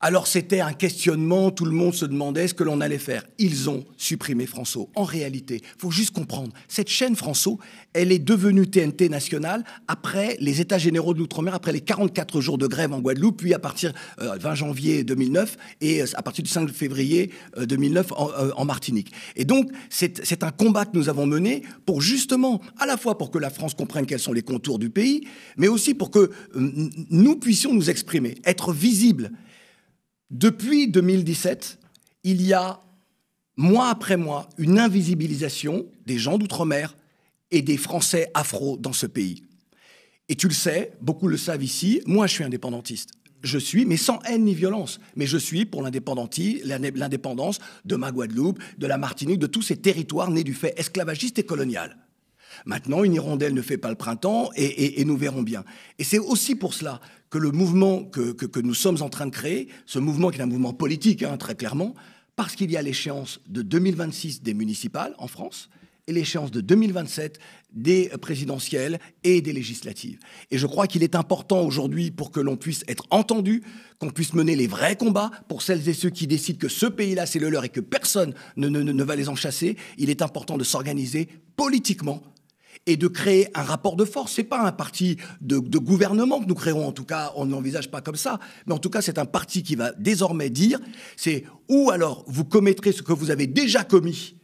Alors c'était un questionnement, tout le monde se demandait ce que l'on allait faire. Ils ont supprimé François. En réalité, il faut juste comprendre, cette chaîne François, elle est devenue TNT nationale après les États généraux de l'Outre-mer, après les 44 jours de grève en Guadeloupe, puis à partir 20 janvier 2009 et à partir du 5 février 2009 en Martinique. Et donc, c'est un combat que nous avons mené pour justement, à la fois pour que la France comprenne quels sont les contours du pays, mais aussi pour que nous puissions nous exprimer, être visibles. Depuis 2017, il y a, mois après mois, une invisibilisation des gens d'outre-mer et des Français afro dans ce pays. Et tu le sais, beaucoup le savent ici, moi je suis indépendantiste. Je suis, mais sans haine ni violence, mais je suis pour l'indépendance de ma Guadeloupe, de la Martinique, de tous ces territoires nés du fait esclavagiste et colonial. Maintenant, une hirondelle ne fait pas le printemps et nous verrons bien. Et c'est aussi pour cela que le mouvement que nous sommes en train de créer, ce mouvement qui est un mouvement politique, très clairement, parce qu'il y a l'échéance de 2026 des municipales en France et l'échéance de 2027 des présidentielles et des législatives. Et je crois qu'il est important aujourd'hui pour que l'on puisse être entendu, qu'on puisse mener les vrais combats pour celles et ceux qui décident que ce pays-là, c'est le leur et que personne ne va les en chasser. Il est important de s'organiser politiquement et de créer un rapport de force. Ce n'est pas un parti de gouvernement que nous créerons, en tout cas, on ne l'envisage pas comme ça, mais en tout cas, c'est un parti qui va désormais dire, c'est ou alors vous commettrez ce que vous avez déjà commis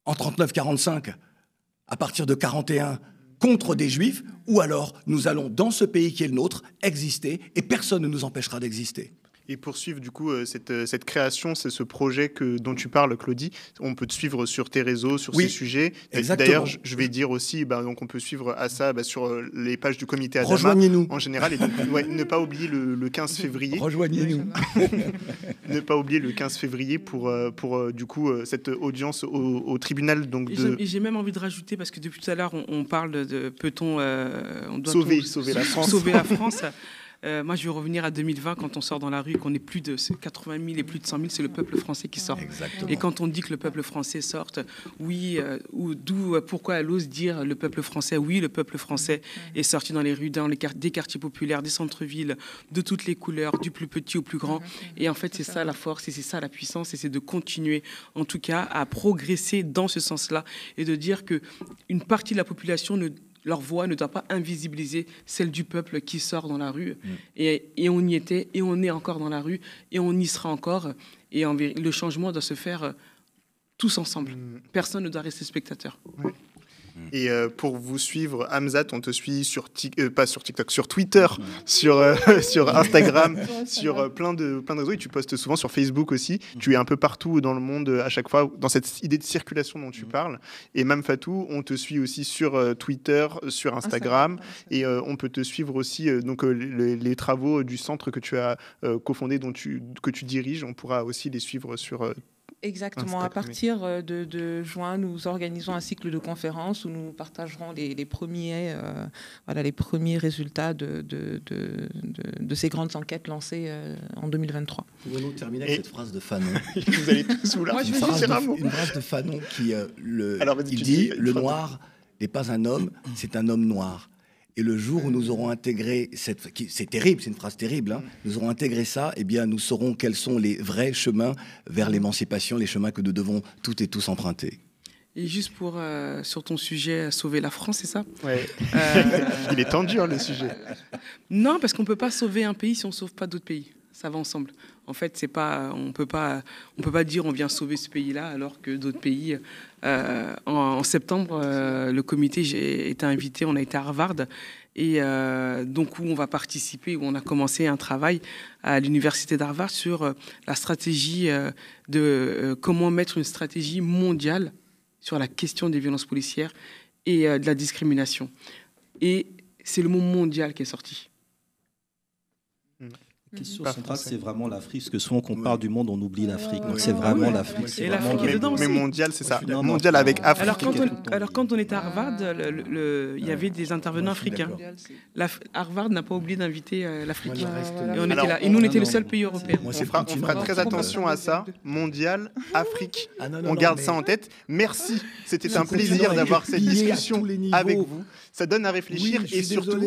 en 39-45, à partir de 41, contre des Juifs, ou alors nous allons, dans ce pays qui est le nôtre, exister, et personne ne nous empêchera d'exister. Et poursuivre du coup cette création, c'est ce projet dont tu parles, Claudie. On peut te suivre sur tes réseaux, sur ces sujets. D'ailleurs, je vais dire aussi, donc on peut suivre à ça sur les pages du comité Adama. Rejoignez-nous. En général, et donc, ne pas oublier le 15 février. Rejoignez-nous. Ne pas oublier le 15 février pour du coup cette audience au tribunal. Donc et j'ai même envie de rajouter, parce que depuis tout à l'heure, on parle de peut-on sauver la France. Sauver la France. Moi, je vais revenir à 2020, quand on sort dans la rue, qu'on est plus de 80 000 et plus de 100 000, c'est le peuple français qui sort. Exactement. Et quand on dit que le peuple français sorte, oui, pourquoi elle ose dire le peuple français? Oui, le peuple français est sorti dans les rues, des quartiers populaires, des centres-villes, de toutes les couleurs, du plus petit au plus grand. Et en fait, c'est ça la force et c'est ça la puissance, et c'est de continuer, en tout cas, à progresser dans ce sens-là et de dire qu'une partie de la population leur voix ne doit pas invisibiliser celle du peuple qui sort dans la rue. Et on y était, et on est encore dans la rue, et on y sera encore. Et le changement doit se faire tous ensemble. Personne ne doit rester spectateur. Ouais. Et pour vous suivre, Hamzat, on te suit pas sur TikTok, sur Twitter, sur Instagram, sur plein de réseaux, et tu postes souvent sur Facebook aussi. Tu es un peu partout dans le monde à chaque fois dans cette idée de circulation dont tu parles. Et Mame Fatou, on te suit aussi sur Twitter, sur Instagram, et on peut te suivre aussi les travaux du centre que tu as cofondé, que tu diriges. On pourra aussi les suivre sur Exactement. À partir de juin, nous organisons un cycle de conférences où nous partagerons les premiers résultats de ces grandes enquêtes lancées en 2023. Pouvons-nous terminer avec cette phrase de Fanon? Vous allez tous vous là. Une phrase de Fanon qui il dit « Le noir n'est pas un homme, c'est un homme noir ». Et le jour où nous aurons intégré c'est terrible, c'est une phrase terrible, nous aurons intégré ça, eh bien, nous saurons quels sont les vrais chemins vers l'émancipation, les chemins que nous devons toutes et tous emprunter. Et juste sur ton sujet, sauver la France, c'est ça? Ouais. Il est tendu, le sujet. Non, parce qu'on ne peut pas sauver un pays si on ne sauve pas d'autres pays. Ça va ensemble. En fait, c'est pas, on peut pas dire on vient sauver ce pays-là alors que d'autres pays. En septembre, le comité était invité, on a été à Harvard. Et donc, où on va participer, où on a commencé un travail à l'université d'Harvard sur la stratégie de comment mettre une stratégie mondiale sur la question des violences policières et de la discrimination. Et c'est le mot mondial qui est sorti. La question centrale, c'est vraiment l'Afrique, parce que souvent qu'on parle du monde, on oublie l'Afrique. Donc c'est vraiment l'Afrique. Et l'Afrique est dedans. Mais mondial, c'est ça. Mondial avec Afrique. Alors quand on était à Harvard, il y avait des intervenants africains. Harvard n'a pas oublié d'inviter l'Afrique. Et on était là. Et nous, on était le seul pays européen. On fera très attention à ça. Mondial, Afrique. On garde ça en tête. Merci. C'était un plaisir d'avoir cette discussion avec vous. Ça donne à réfléchir et surtout...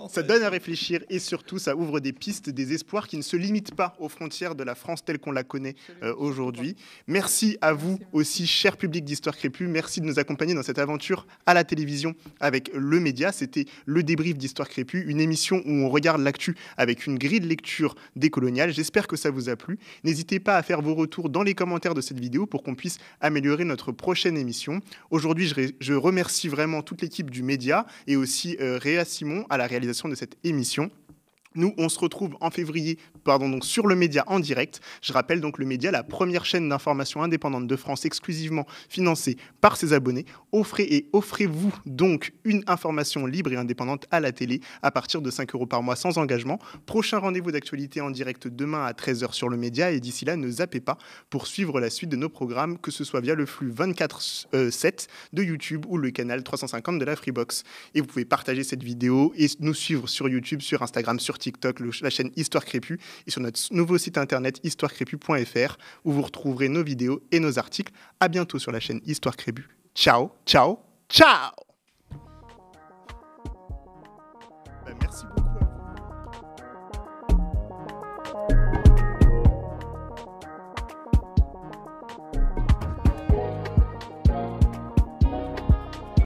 Ça donne à réfléchir et surtout, ça ouvre des pistes, des espoirs qui ne se limitent pas aux frontières de la France telle qu'on la connaît aujourd'hui. Merci à vous aussi, cher public d'Histoire Crépue. Merci de nous accompagner dans cette aventure à la télévision avec le média. C'était le débrief d'Histoire Crépue, une émission où on regarde l'actu avec une grille de lecture décoloniale. J'espère que ça vous a plu. N'hésitez pas à faire vos retours dans les commentaires de cette vidéo pour qu'on puisse améliorer notre prochaine émission. Aujourd'hui, je remercie vraiment toute l'équipe du média et aussi Réa Simon à la réalisation de cette émission. Nous, on se retrouve en février donc sur le média en direct. Je rappelle donc le média, la première chaîne d'information indépendante de France exclusivement financée par ses abonnés. Offrez-vous donc une information libre et indépendante à la télé à partir de 5 € par mois sans engagement. Prochain rendez-vous d'actualité en direct demain à 13h sur le média. Et d'ici là, ne zappez pas pour suivre la suite de nos programmes, que ce soit via le flux 24/7 de YouTube ou le canal 350 de la Freebox. Et vous pouvez partager cette vidéo et nous suivre sur YouTube, sur Instagram, sur TikTok, la chaîne Histoire Crépue et sur notre nouveau site internet histoirecrépue.fr où vous retrouverez nos vidéos et nos articles. À bientôt sur la chaîne Histoire Crépue. Ciao, ciao, ciao!